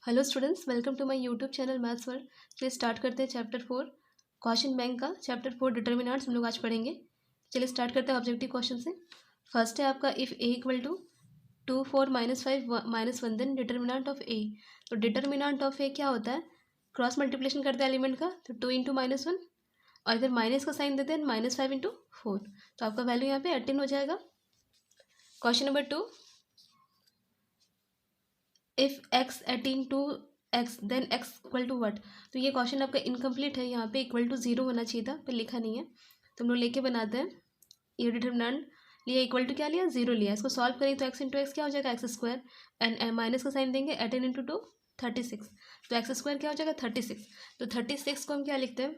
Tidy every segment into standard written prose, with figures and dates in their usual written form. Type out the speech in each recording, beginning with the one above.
Hello students, welcome to my YouTube channel maths world. चलिए start करते हैं chapter 4 question bank का। Chapter 4 determinants हम लोग आज पढ़ेंगे। चलिए स्टार्ट करते हैं ऑब्जेक्टिव क्वेश्चन से। फर्स्ट है आपका if A equal to 2 4 -5 -1 then determinant of A. तो डिटर्मिनेंट ऑफ ए क्या होता है? क्रॉस मल्टीप्लिकेशन करते हैं एलिमेंट का, तो 2 × -1 और इधर माइनस का साइन देते हैं -5 × 4, तो आपका वैल्यू यहाँ पे 18 हो जाएगा। Question number 2, if x 18 two x then x equal to what. तो ये क्वेश्चन आपका इनकम्प्लीट है, यहाँ पे इक्वल टू 0 होना चाहिए था, पर लिखा नहीं है, तो हम लोग लेके बनाते हैं। ये डिटरमिनेंट लिया, इक्वल टू क्या लिया, 0 लिया। इसको सॉल्व करें तो x इंटू एक्स क्या हो जाएगा, x² एंड माइनस का साइन देंगे 18 × 2 36, तो x² क्या हो जाएगा 36। तो 36 को हम क्या लिखते हैं,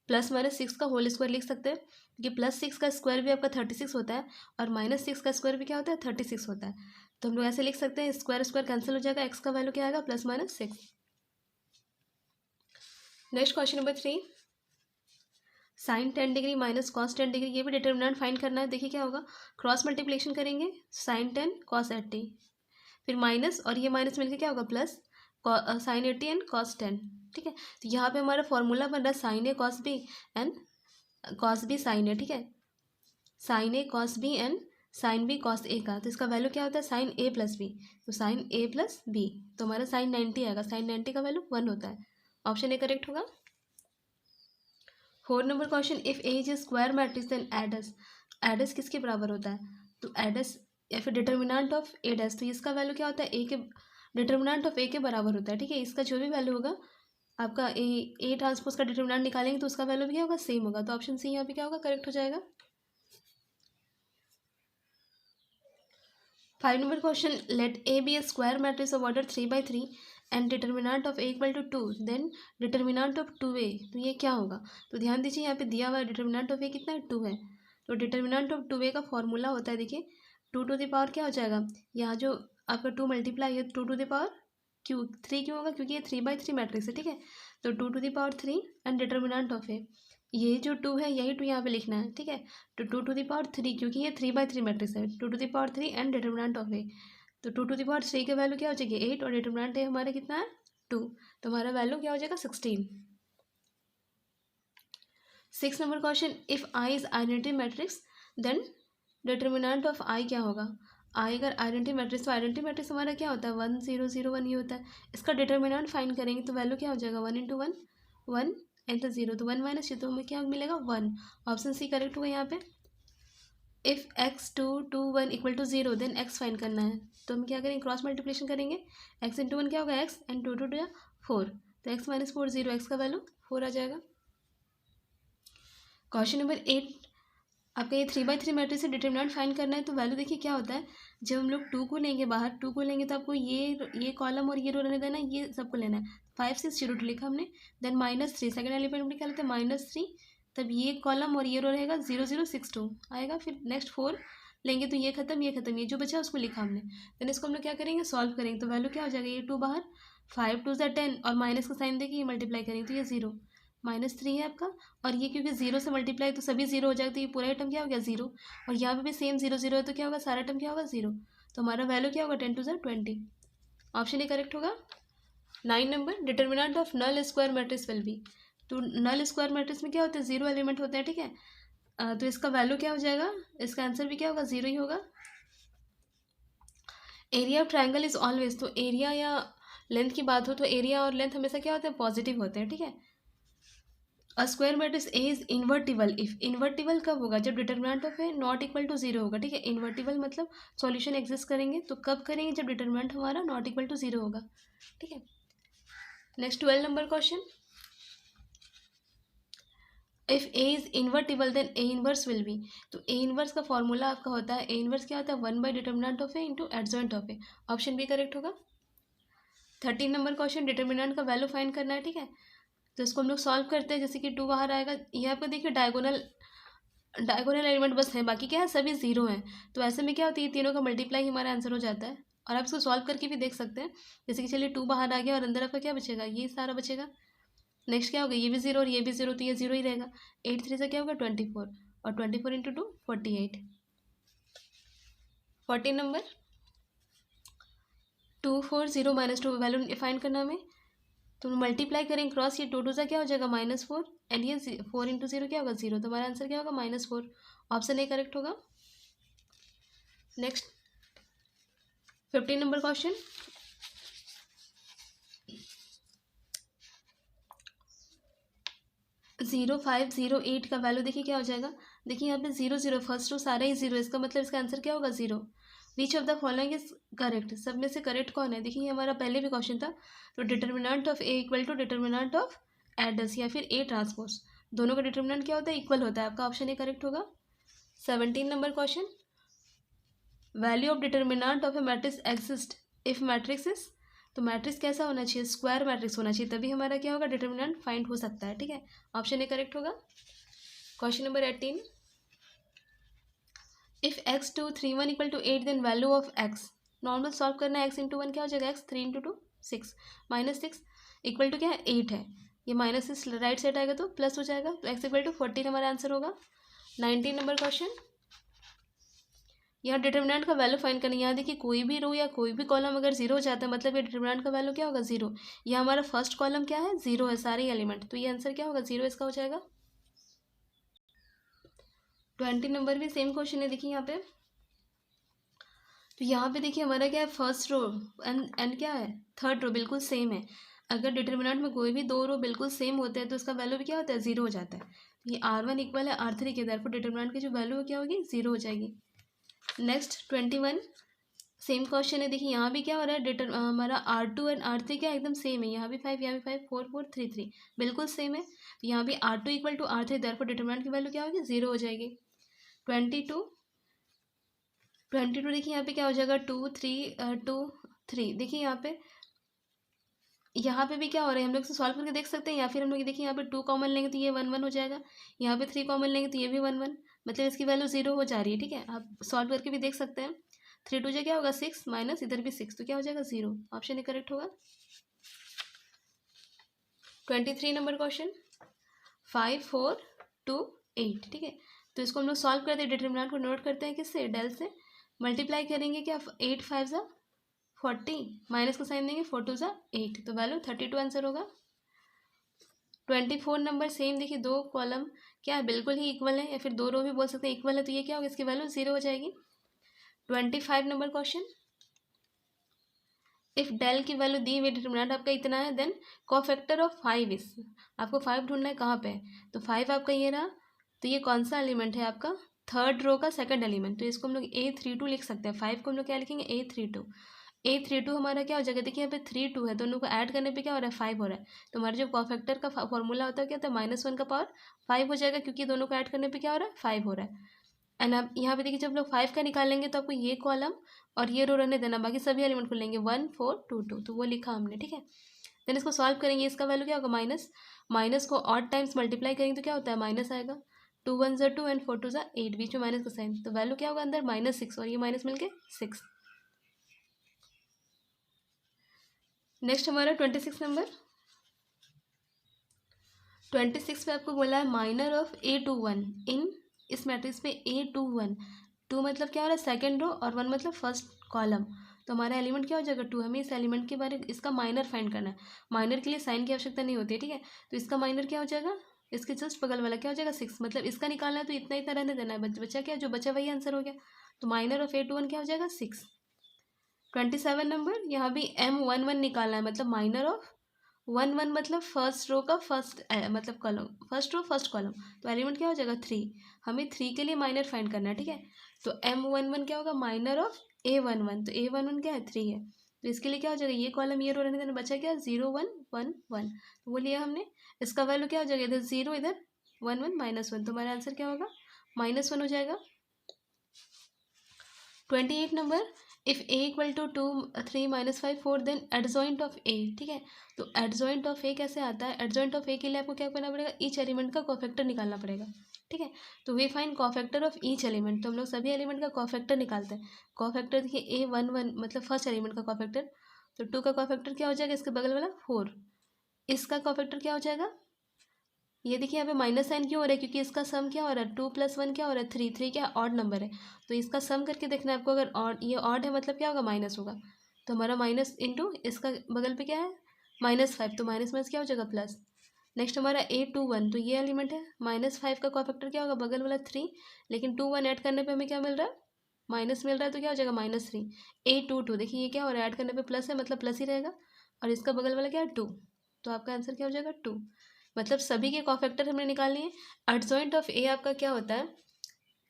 +-6 का होल स्क्वायर लिख सकते हैं, क्योंकि +6 का स्क्वायर भी आपका 36 होता है और -6 का स्क्वायर भी क्या होता है 36 होता है। तो हम लोग ऐसे लिख सकते हैं, स्क्वायर स्क्वायर कैंसिल हो जाएगा, x का वैल्यू क्या आएगा +-6। Next question number 3, sin 10 degree minus cos 10 degree, ये भी डिटर्मिनेंट फाइंड करना है। देखिए क्या होगा, क्रॉस मल्टीप्लिकेशन करेंगे, sin 10 cos 80, फिर माइनस और ये माइनस मिलकर क्या होगा प्लस, sin 80 एंड cos 10। ठीक है, तो यहाँ पे हमारा फॉर्मूला बन रहा है sin A cos B and cos B sin A। ठीक है, sin A cos B and sin B cos A का, तो इसका वैल्यू क्या होता है sin A + B, तो sin A + B, तो हमारा sin 90 आएगा। sin 90 का वैल्यू 1 होता है, ऑप्शन ए करेक्ट होगा। 4 number question, if A is square matrix then adds. Adds किसके बराबर होता है, तो एडस या फिर डिटर्मिनेंट ऑफ ए डैश, तो इसका वैल्यू क्या होता है, ए के डिटर्मिनेंट ऑफ ए के बराबर होता है। ठीक है, इसका जो भी वैल्यू होगा आपका ए ट्रांसपोज का डिटर्मिनेंट निकालेंगे तो उसका वैल्यू भी क्या होगा, सेम होगा, तो ऑप्शन सी यहाँ पे क्या होगा, करेक्ट हो जाएगा। 5 number question, let A be a square matrix of order 3 × 3 and determinant of A equal to 2 then determinant of 2a। तो ये क्या होगा, तो ध्यान दीजिए यहाँ पे दिया हुआ है डिटर्मिनेंट ऑफ ए कितना है, 2 है। तो डिटर्मिनेंट ऑफ 2a का फॉर्मूला होता है, देखिए 2 क्या हो जाएगा, यहाँ जो आपका 2 मल्टीप्लाई है 2 क्यों 3 क्यों होगा, क्योंकि ये 3 × 3 मैट्रिक्स है। ठीक है, तो 2 एंड डिटर्मिनेंट ऑफ ए, ये जो 2 है यही 2 यहाँ पे लिखना है। ठीक है, तो 2 क्योंकि ये 3 × 3 मैट्रिक्स है, 2 एंड डिटर्मिनेंट ऑफ ए, तो 2 के वैल्यू क्या हो जाएगी 8 और डिटर्मिनेंट ए हमारा कितना है 2, तो हमारा वैल्यू क्या हो जाएगा 16। 6 number question, if I is identity matrix then determinant of I क्या होगा। आई अगर आइडेंटिटी मैट्रिक्स, तो आइडेंटिटी मैट्रिक्स हमारा क्या होता है 1 0 0 1 ये होता है। इसका डिटर्मिनेंट फाइंड करेंगे तो वैल्यू क्या हो जाएगा 1 × 1 1 एंड तो 0, तो 1 माइनस तो हमें क्या मिलेगा 1, ऑप्शन सी करेक्ट हुआ यहाँ पे। If x2 2 1 = 0 then x find करना है, तो हम क्या करेंगे, क्रॉस मल्टीप्लिकेशन करेंगे, x × 1 क्या होगा x एंड 2 2 2 4, तो x - 4 0, x का वैल्यू 4 आ जाएगा। क्वेश्चन नंबर 8, आपका ये 3 × 3 मैट्रिक्स से डिटर्मिनेंट फाइंड करना है, तो वैल्यू देखिए क्या होता है, जब हम लोग 2 को लेंगे बाहर, 2 को लेंगे तो आपको ये कॉलम और ये रो रहने देना है, ये सबको लेना है। 5 6 0 2 लिखा हमने, देन -3 सेकंड एलिमेंट में क्या लेते हैं -3, तब ये कॉलम और ये रो रहेगा 0 0 6 2 आएगा, फिर नेक्स्ट 4 लेंगे तो ये खत्म ये जो बचा उसको लिखा हमने, देन इसको हम लोग क्या करेंगे सॉल्व करेंगे, तो वैल्यू क्या हो जाएगा, ये 2 बाहर, 5 2 10 और माइनस का साइन देके ये मल्टीप्लाई करेंगे तो ये 0 -3 है आपका, और ये क्योंकि 0 से मल्टीप्लाई तो सभी 0 हो जाएगा, तो ये पूरा आइटम क्या हो गया 0, और यहाँ पे भी सेम 0 0 है, तो क्या होगा सारा आइटम क्या होगा 0, तो हमारा वैल्यू क्या होगा 10 2 20, ऑप्शन ए करेक्ट होगा। 9 number, determinant of null square matrix will be. तो नल स्क्वायर मैट्रिक्स में क्या होता है 0 एलिमेंट होते हैं। ठीक है, तो इसका वैल्यू क्या हो जाएगा, इसका आंसर भी क्या होगा 0 ही होगा। Area of triangle is always, तो एरिया या लेंथ की बात हो तो एरिया और लेंथ हमेशा क्या होते हैं पॉजिटिव होते हैं। ठीक है, a square matrix A is invertible if, invertible कब होगा, जब determinant of A not equal to 0 होगा। ठीक है, इन्वर्टिबल मतलब सॉल्यूशन एग्जिस्ट करेंगे, तो कब करेंगे, जब डिटर्मिनेंट हमारा नॉट इक्वल टू 0 होगा। ठीक है, next 12 number question, if A is invertible then A inverse will be. तो ए इनवर्स का फॉर्मूला आपका होता है, ए इनवर्स क्या होता है 1 determinant of A into adjoint of A, option B correct होगा। 13 नंबर क्वेश्चन, डिटर्मिनेंट का वैल्यू फाइंड करना है। ठीक है, तो इसको हम लोग सॉल्व करते हैं, जैसे कि 2 बाहर आएगा, ये आपको देखिए डायगोनल एलिमेंट बस है, बाकी क्या है सभी 0 हैं, तो ऐसे में क्या होती है तीनों का मल्टीप्लाई हमारा आंसर हो जाता है, और आप इसको सॉल्व करके भी देख सकते हैं, जैसे कि चलिए 2 बाहर आ गया और अंदर आपका क्या बचेगा, ये सारा बचेगा, नेक्स्ट क्या होगा ये भी 0 और ये भी 0, तो ये 0 ही रहेगा, 8 3 से क्या होगा 24, और 24 इंटू 2 48। 14 नंबर, 2 4 0 -2 वैल्यू फाइंड करना हमें, तो मल्टीप्लाई करें क्रॉस, ये 2 2 सा क्या हो जाएगा -4 एंड ये 4 इंटू 0 क्या होगा 0, तो हमारा आंसर क्या होगा -4, ऑप्शन ए करेक्ट होगा। नेक्स्ट 15 नंबर क्वेश्चन, 0 5 0 8 का वैल्यू देखिए क्या हो जाएगा। देखिए यहाँ पे 0 0 फर्स्ट रो सारा ही 0, इसका मतलब इसका आंसर क्या होगा 0। Which of the following is correct, सब में से करेक्ट कौन है। देखिए हमारा पहले भी क्वेश्चन था, तो determinant of A equal to determinant of adds या फिर ए ट्रांसपोज, दोनों का डिटर्मिनेंट क्या होता है इक्वल होता है, आपका ऑप्शन ए करेक्ट होगा। 17 number question, value of determinant of A matrix exist if matrix is, तो मैट्रिक्स कैसा होना चाहिए, स्क्वायर मैट्रिक्स होना चाहिए, तभी हमारा क्या होगा डिटर्मिनेंट फाइंड हो सकता है, ठीक है, ऑप्शन ए करेक्ट होगा। Question number 18, if x 2 3 1 equal to 8 then value of x, normal solve करना है, x इंटू 1 क्या हो जाएगा, x 3 इंटू 2 6 -6 इक्वल टू क्या है 8 है, ये माइनस इस राइट साइड आएगा तो प्लस हो जाएगा, तो x इक्वल टू 14 हमारा आंसर होगा। 19 नंबर क्वेश्चन, यहाँ डिटर्मिनेंट का वैल्यू फाइंड करना है। यहाँ देखिए कोई भी रो या कोई भी कॉलम अगर जीरो हो जाता है मतलब ये डिटर्मिनेंट का वैल्यू क्या होगा 0, यहाँ हमारा फर्स्ट कॉलम क्या है 0 है सारे एलिमेंट, तो ये आंसर क्या होगा 0 इसका हो जाएगा। 20 नंबर भी सेम क्वेश्चन है, देखिए यहाँ पे, तो यहाँ पे देखिए हमारा क्या है फर्स्ट रो एंड क्या है थर्ड रो बिल्कुल सेम है, अगर डिटर्मिनेंट में कोई भी दो रो बिल्कुल सेम होते हैं तो उसका वैल्यू भी क्या होता है 0 हो जाता है, तो ये R1 इक्वल है R3 के, देयरफॉर डिटर्मिनेंट की जो वैल्यू क्या होगी 0 हो जाएगी। नेक्स्ट 21 सेम क्वेश्चन है, देखिए यहाँ भी क्या हो रहा है हमारा R2 एंड R3 क्या एकदम सेम है, यहाँ भी 5 यहाँ भी 5 4 4 3 3 बिल्कुल सेम है, तो यहाँ भी R2 equal to R3, therefore determinant की वैल्यू क्या होगी 0 हो जाएगी। 22 देखिए यहाँ पे क्या हो जाएगा 2 3 2 3, देखिए यहाँ पे भी क्या हो रहा है, हम लोग इसे सॉल्व करके देख सकते हैं, या फिर हम लोग देखिए यहाँ पे 2 कॉमन लेंगे तो ये 1 1 हो जाएगा, यहाँ पे 3 कॉमन लेंगे तो ये भी 1 1, मतलब इसकी वैल्यू 0 हो जा रही है, ठीक है, आप सॉल्व करके भी देख सकते हैं। 3 2 क्या होगा 6 माइनस इधर भी 6, तो क्या हो जाएगा 0, ऑप्शन ए करेक्ट होगा। 23 नंबर क्वेश्चन, 5 4 2 8, ठीक है, तो इसको हम लोग सॉल्व करते हैं, डिटर्मिनेंट को नोट करते हैं किससे डेल से, मल्टीप्लाई करेंगे क्या 8 5 ज़ा 40 माइनस का साइन देंगे 4 2 ज़ा 8, तो वैल्यू 32 आंसर होगा। 24 नंबर सेम, देखिए दो कॉलम क्या है बिल्कुल ही इक्वल है, या फिर दो रो भी बोल सकते हैं इक्वल है, तो ये क्या होगा इसकी वैल्यू 0 हो जाएगी। 25 नंबर क्वेश्चन, इफ डेल की वैल्यू दी हुई डिटर्मिनेंट आपका इतना है देन कोफैक्टर ऑफ 5 इज, आपको 5 ढूंढना है कहाँ पे, तो 5 आपका ये रहा, तो ये कौन सा एलिमेंट है आपका थर्ड रो का सेकंड एलिमेंट, तो इसको हम लोग A32 लिख सकते हैं, 5 को हम लोग क्या लिखेंगे A32 हमारा क्या हो जाएगा, देखिए यहाँ पे 3 2 है, दोनों को ऐड करने पे क्या हो रहा है 5 हो रहा है, तो हमारा जो कोफैक्टर का फॉर्मूला होता है क्या होता है -1 का पावर 5 हो जाएगा, क्योंकि दोनों को ऐड करने पे क्या हो रहा है 5 हो रहा है। एंड आप यहाँ पे देखिए जब लोग 5 का निकालेंगे तो आपको ये कॉलम और ये रो रहने देना, बाकी सभी एलिमेंट को लेंगे 1 4 2 2, तो वो लिखा हमने, ठीक है। देन इसको सॉल्व करेंगे, इसका वैल्यू क्या होगा माइनस को ऑड टाइम्स मल्टीप्लाई करेंगे तो क्या होता है माइनस आएगा, 2 1 ज़ा 2 एंड 4 2 ज़ा 8, बीच में माइनस का साइन, तो वैल्यू क्या होगा अंदर -6 और ये माइनस मिलके 6। नेक्स्ट हमारा 26 नंबर, 26 पे आपको बोला है माइनर ऑफ A21 इन, इस मैट्रिक्स पे A21, 2 मतलब क्या हो रहा है सेकंड रो और 1 मतलब फर्स्ट कॉलम, तो हमारा एलिमेंट क्या हो जाएगा 2, हमें इस एलिमेंट के बारे इसका माइनर फाइंड करना है, माइनर के लिए साइन की आवश्यकता नहीं होती है, ठीक है, तो इसका माइनर क्या हो जाएगा इसके जस्ट बगल वाला क्या हो जाएगा 6, मतलब इसका निकालना है तो इतना इतना रहने देना है, बच्चा क्या जो बचा वही आंसर हो गया, तो माइनर ऑफ A21 क्या हो जाएगा 6। 27 नंबर, यहाँ भी M11 निकालना है, मतलब माइनर ऑफ 1 1 मतलब फर्स्ट रो का फर्स्ट मतलब column, first row first column, तो एलिमेंट क्या हो जाएगा 3, हमें 3 के लिए माइनर फाइंड करना है, ठीक है, तो M11 क्या होगा माइनर ऑफ A11, तो A11 क्या है 3 है, तो इसके लिए क्या हो जाएगा ये कॉलम ये रो रहने देना, बचा क्या 0 1 1 1, तो वो लिया हमने, इसका वैल्यू क्या हो जाएगा इधर 0 इधर 1 1 -1, तो हमारा आंसर क्या होगा -1 हो जाएगा। 28 number, if A equal to 2 3 -5 4 then adjoint of A, ठीक है, तो एडजॉइंट ऑफ A कैसे आता है, एडजॉइंट ऑफ A के लिए आपको क्या करना पड़ेगा ईच एलिमेंट का कोफैक्टर निकालना पड़ेगा, ठीक है, तो we find cofactor of each element, तो हम लोग सभी एलिमेंट का कोफैक्टर निकालते हैं, कोफैक्टर देखिए A11 मतलब फर्स्ट एलिमेंट का कोफैक्टर, तो 2 का कोफैक्टर क्या हो जाएगा इसके बगल वाला 4, इसका कोफैक्टर क्या हो जाएगा, ये देखिए यहाँ पे माइनस साइन क्यों हो रहा है, क्योंकि इसका सम क्या हो रहा है 2 + 1 क्या हो रहा है 3 3 क्या ऑड नंबर है, तो इसका सम करके देखना है आपको, अगर ऑड ये ऑड है मतलब क्या होगा माइनस होगा, तो हमारा माइनस इंटू इसका बगल पे क्या है -5, तो माइनस माइनस क्या हो जाएगा प्लस। नेक्स्ट हमारा A21, तो ये एलिमेंट है, -5 का कोफैक्टर क्या होगा बगल वाला 3, लेकिन 2 1 ऐड करने पे हमें क्या मिल रहा है माइनस मिल रहा है, तो क्या हो जाएगा -3। A22 देखिए ये क्या हो रहा है ऐड करने पे प्लस है मतलब प्लस ही रहेगा, और इसका बगल वाला क्या है 2, तो आपका आंसर क्या हो जाएगा 2। मतलब सभी के कोफैक्टर हमने निकालने हैं। एडजॉइंट ऑफ ए आपका क्या होता है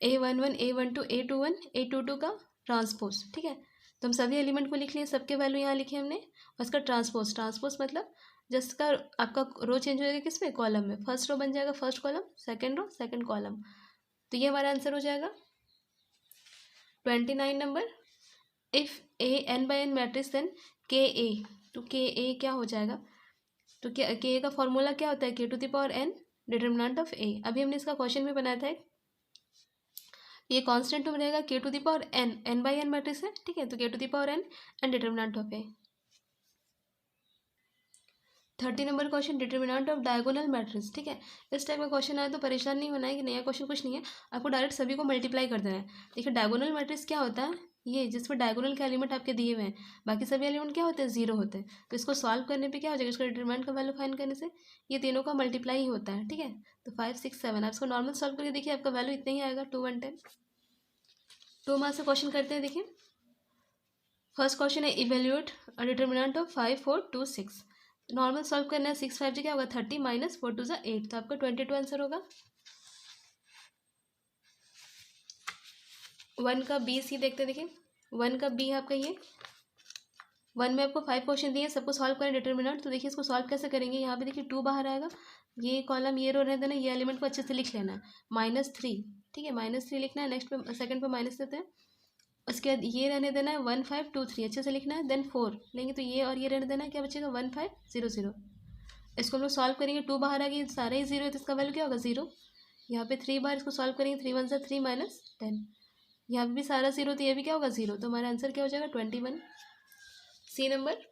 A11 A12 A21 A22 का ट्रांसपोज, ठीक है। तो हम सभी एलिमेंट को लिख लिए, सबके वैल्यू यहाँ लिखे हमने, और इसका ट्रांसपोज मतलब जिसका आपका रो चेंज हो जाएगा किस में कॉलम में, फर्स्ट रो बन जाएगा first column, second row second column, तो ये हमारा आंसर हो जाएगा 29 number. If A n by N matrix then K A, तो के ए क्या हो जाएगा, तो क्या के ए का फॉर्मूला क्या होता है k⁴n डिटर्मिनेंट ऑफ ए। अभी हमने इसका क्वेश्चन भी बनाया था, ये कांस्टेंट टर्म रहेगा k⁴n, n by N matrix है, ठीक है, तो k⁴n and determinant of A. 30 number question determinant of diagonal matrix, ठीक है। इस टाइप का क्वेश्चन आए तो परेशान नहीं होना है कि नया क्वेश्चन कुछ नहीं है, आपको डायरेक्ट सभी को मल्टीप्लाई कर देना है। देखिए डायगोनल मैट्रिक्स क्या होता है, ये जिसमें डायगोनल के एलिमेंट आपके दिए हुए हैं, बाकी सभी एलिमेंट क्या होते हैं जीरो होते हैं, तो इसको सॉल्व करने पे क्या हो जाएगा, इसको डिटरमिनेंट का वैल्यू फाइंड करने से ये तीनों का मल्टीप्लाई ही होता है, ठीक है। तो 5 6 7 आप इसको नॉर्मल सॉल्व करके देखिए आपका वैल्यू इतना ही आएगा 2 1 10। 2 मार्क्स से क्वेश्चन करते हैं, देखिए फर्स्ट क्वेश्चन है evaluate determinant of 5 4 2 6। Normal solve करना है, 6 5 क्या होगा 30 माइनस 4 2 ज़ा 8, तो आपका 22 आंसर होगा। 1 का बी सी देखते हैं, देखिए 1 का बी है आपका ये, 1 में आपको 5 क्वेश्चन दिए, सबको सॉल्व करें डिटर्मिनेंट, तो देखिए इसको सॉल्व कैसे करेंगे, यहाँ पे देखिए 2 बाहर आएगा, ये कॉलम ये रो रहने देना, ये एलिमेंट को अच्छे से लिख लेना है, -3, ठीक है, -3 लिखना है, नेक्स्ट पे सेकंड पे माइनस देते हैं, उसके बाद ये रहने देना है 1 5 2 3 अच्छे से लिखना है, देन 4 लेंगे तो ये और ये रहने देना है, क्या बचेगा 1 5 0 0। इसको हम लोग सॉल्व करेंगे, 2 बाहर आ गई, सारे ही जीरो है तो इसका वैल्यू क्या होगा 0। यहाँ पे 3 बार इसको सॉल्व करेंगे, 3 1 ज़ा 3 माइनस 10, यहाँ पे भी सारा जीरो तो ये भी क्या होगा 0, तो हमारा आंसर क्या हो जाएगा 21। सी नंबर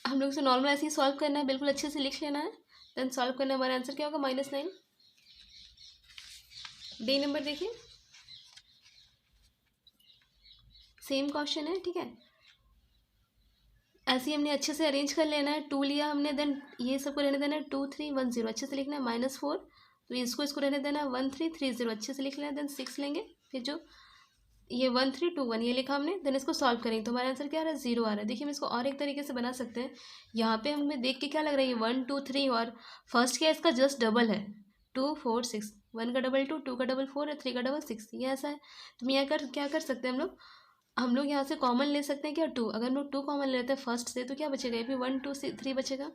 हम लोग इसे नॉर्मल ऐसे ही सॉल्व करना है, बिल्कुल अच्छे से लिख लेना है, देन सॉल्व करना है, हमारा आंसर क्या होगा -9। डी नंबर देखिए सेम क्वेश्चन है, ठीक है, ऐसे ही हमने अच्छे से अरेंज कर लेना है, 2 लिया हमने, देन ये सबको रहने देना है 2 3 1 0 अच्छे से लिखना है, -4 तो इसको रहने देना है 1 3 3 0 अच्छे से लिख लेना है, देन 6 लेंगे, फिर जो ये 1 3 2 1 ये लिखा हमने, देन इसको सॉल्व करेंगे तो हमारा आंसर क्या आ रहा है 0 आ रहा है। देखिए हम इसको और एक तरीके से बना सकते हैं, यहाँ पे हमें देख के क्या लग रहा है ये 1 2 3 और फर्स्ट क्या है इसका जस्ट डबल है 2 4 6, 1 का डबल 2 2 का डबल 4 3 का डबल 6, ये ऐसा है, तो हम यहाँ क्या कर सकते हैं हम लोग यहाँ से कॉमन ले सकते हैं क्या 2, अगर हम लोग 2 कॉमन लेते हैं फर्स्ट से तो क्या बचेगा, ये भी 1 2 3 बचेगा,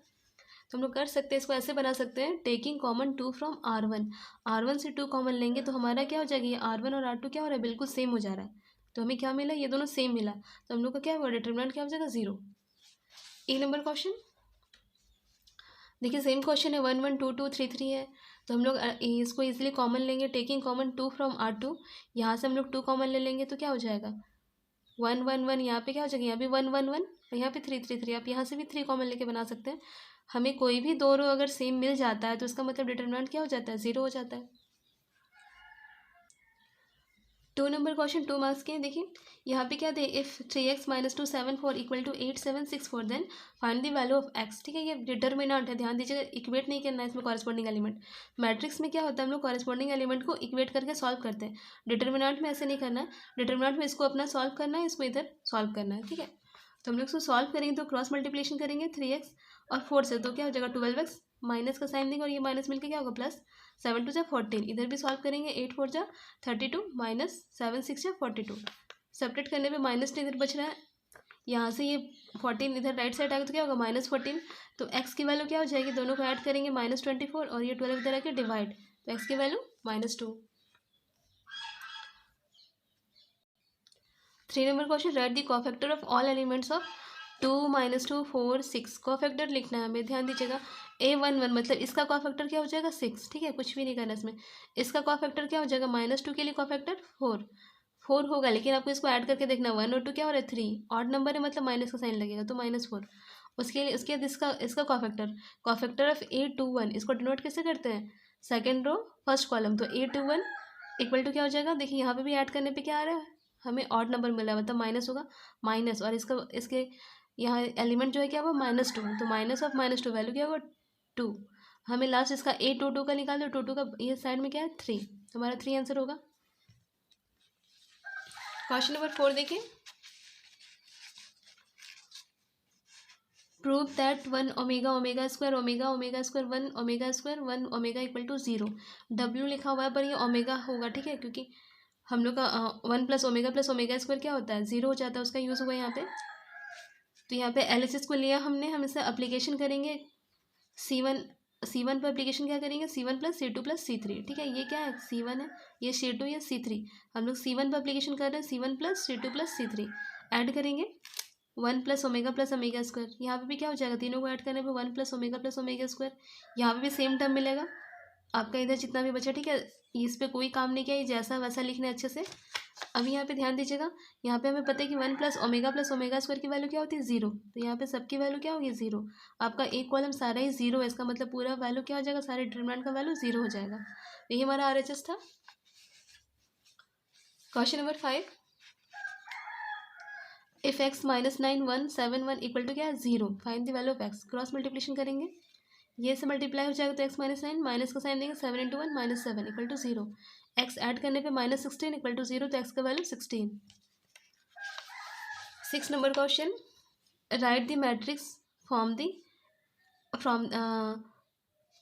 तो हम लोग कर सकते हैं इसको ऐसे बना सकते हैं, टेकिंग कॉमन 2 फ्रॉम R1 से 2 कॉमन लेंगे तो हमारा क्या हो जाएगा, ये R1 और R2 क्या हो रहा है बिल्कुल सेम हो जा रहा है, तो हमें क्या मिला ये दोनों सेम मिला, तो हम लोग का क्या हुआ डिटरमिनेंट क्या हो जाएगा 0। ए नंबर क्वेश्चन देखिए सेम क्वेश्चन है 1 1 2 2 3 3 है, तो हम लोग इसको इजीली कॉमन लेंगे, टेकिंग कॉमन 2 फ्रॉम R2, यहाँ से हम लोग 2 कॉमन ले लेंगे तो क्या हो जाएगा 1 1 1, यहाँ पे क्या हो जाएगा यहाँ भी 1 1 1 और यहाँ पे 3 3 3, आप यहाँ से भी 3 कॉमन लेके बना सकते हैं। हमें कोई भी दो रो अगर सेम मिल जाता है तो इसका मतलब डिटरमिनेंट क्या हो जाता है 0 हो जाता है। 2 नंबर क्वेश्चन 2 मार्क्स के हैं, देखिए यहाँ पे क्या दे, if 3x - 2 7 4 = 8 7 6 4 then find the value of x, ठीक है, ये डिटर्मिनेंट है, ध्यान दीजिएगा इक्वेट नहीं करना है इसमें कॉरेस्पॉन्डिंग एलिमेंट। मैट्रिक्स में क्या होता है हम लोग कॉरेस्पॉन्डिंग एलिमेंट को इक्वेट करके सॉल्व करते हैं, डिटर्मिनेंट में ऐसे नहीं करना है, डिटर्मिनेंट में इसको अपना सॉल्व करना है, इसको इधर सॉल्व करना है, ठीक है। तो हम लोग इसको सॉल्व करेंगे तो क्रॉस मल्टीप्लिकेशन करेंगे 3x और 4 से, तो क्या हो जाएगा 12x, माइनस का साइन देंगे और ये माइनस मिलकर क्या होगा प्लस, 7 2 ज़ा 14, इधर भी सॉल्व करेंगे 8 4 ज़ा 32 माइनस 7 6 ज़ा 42, सेपरेट करने पे माइनस इधर बच रहा है, यहाँ से ये 14 इधर राइट साइड आएगा तो क्या होगा -14, तो x की वैल्यू क्या हो जाएगी, दोनों को ऐड करेंगे -24 और ये 12 इधर आके डिवाइड, तो x की वैल्यू -2। 3 number question write the cofactor of all elements of 2 -2 4 6, cofactor लिखना है हमें, ध्यान दीजिएगा A11 मतलब इसका कोफैक्टर क्या हो जाएगा 6, ठीक है, कुछ भी नहीं करना इसमें, इसका कोफैक्टर क्या हो जाएगा -2 के लिए कोफैक्टर 4 होगा, लेकिन आपको इसको ऐड करके देखना 1 और 2 क्या हो रहा है 3, ऑड नंबर है मतलब माइनस का साइन लगेगा तो -4, उसके बाद इसका कोफैक्टर ऑफ A21 इसको डिनोट कैसे करते हैं, सेकेंड रो फर्स्ट कॉलम, तो A21 = क्या हो जाएगा, देखिए यहाँ पे भी ऐड करने पे क्या आ रहा है हमें ऑड नंबर मिला, मतलब माइनस होगा, माइनस, और इसके यहाँ एलिमेंट जो है क्या हुआ, -2, तो माइनस ऑफ -2 वैल्यू क्या होगा 2। हमें लास्ट इसका A22 का निकाल दो, 2 का ये साइड में क्या है 3, तो हमारा 3 आंसर होगा। क्वेश्चन नंबर 4 देखिए, prove that 1 omega omega square omega omega square 1 omega square 1 omega equal to 0। W लिखा हुआ है पर ये ओमेगा होगा, ठीक है, क्योंकि हम लोग का 1 प्लस ओमेगा स्क्वायर क्या होता है 0 हो जाता है, उसका यूज़ हुआ यहाँ पे। तो यहाँ पे LHS को लिया हमने, हम इससे अप्लीकेशन करेंगे C1 पर एप्लीकेशन क्या करेंगे, C1 plus C2 plus C3, ठीक है, ये क्या है C1 है, ये C2 या C3, हम लोग C1 पर एप्लीकेशन कर रहे हैं, C1 plus C2 plus C3 add करेंगे 1 प्लस ओमेगा स्क्वायर, यहाँ पे भी क्या हो जाएगा, तीनों को ऐड करने पे 1 प्लस ओमेगा स्क्वायर, यहाँ पे भी सेम टर्म मिलेगा आपका, इधर जितना भी बचा, ठीक है, इस पर कोई काम नहीं किया, ये जैसा वैसा लिखना है अच्छे से। अब यहाँ पे ध्यान दीजिएगा, यहाँ पे हमें पता है कि 1 प्लस ओमेगा स्क्वायर की वैल्यू क्या होती है 0, तो यहाँ पे सबकी वैल्यू क्या होगी 0, आपका एक कॉलम सारा ही 0 है, इसका मतलब पूरा वैल्यू क्या हो जाएगा, सारे डिटरमिनेंट का वैल्यू 0 हो जाएगा। यही हमारा RHS था। Question number 5, if x minus 9 1 7 1 equal to क्या है 0, find the value of x, cross multiplication करेंगे, ये से मल्टीप्लाई हो जाएगा तो x माइनस 9, माइनस का साइन देंगे 7 into 1 -7 equal to 0, x add करने पे -16 इक्वल टू 0, तो x का value 16। 6 number question, write the matrix from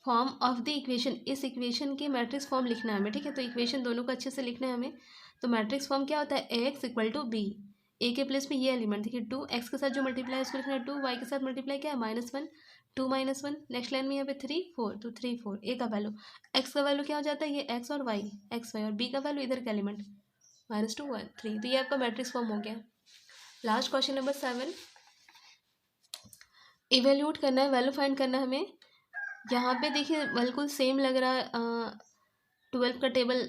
form of the equation, इस इक्वेशन के मैट्रिक्स फॉर्म लिखना है हमें, ठीक है, तो इक्वेशन दोनों को अच्छे से लिखना है हमें। तो मैट्रिक्स फॉर्म क्या होता है, AX इक्वल टू B, ए के प्लेस में ये एलिमेंट देखिए 2, एक्स के साथ जो मल्टीप्लाई है उसको लिखना है 2, वाई के साथ मल्टीप्लाई क्या है -1 2 -1, नेक्स्ट लाइन में यहाँ पे 3 4, तो 3 4, ए का वैल्यू, एक्स का वैल्यू क्या हो जाता है, ये एक्स और वाई, एक्स वाई, और बी का वैल्यू इधर का एलिमेंट -2 1 3, तो ये आपका मैट्रिक्स फॉर्म हो गया। लास्ट क्वेश्चन नंबर 7, इवेल्यूट करना है, वैल्यू फाइंड करना है हमें। यहाँ पे देखिए बिल्कुल सेम लग रहा है, 12 का टेबल,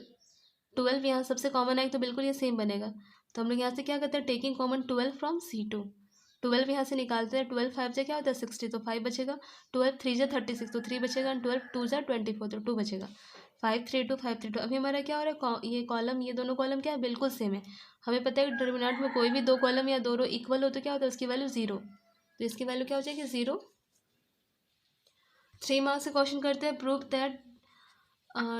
12 यहाँ सबसे कॉमन है तो बिल्कुल ये सेम बनेगा, तो हम लोग यहाँ से क्या करते हैं, टेकिंग कॉमन 12 फ्रॉम C2, 12 यहाँ से निकालते हैं, 12 5 से क्या होता है 60, तो 5 बचेगा, 12 3 जा 36, तो 3 बचेगा, 12 2 जा 24, तो 2 बचेगा, 5 3 2 5 3 2। अभी हमारा क्या हो रहा है, ये कॉलम, ये दोनों कॉलम क्या है बिल्कुल सेम है, हमें पता है कि डिटरमिनेंट में कोई भी दो कॉलम या दो रो इक्वल हो तो क्या होता है उसकी वैल्यू 0, तो इसकी वैल्यू क्या हो जाएगी 0। 3 मार्क्स से क्वेश्चन करते हैं, प्रूव दैट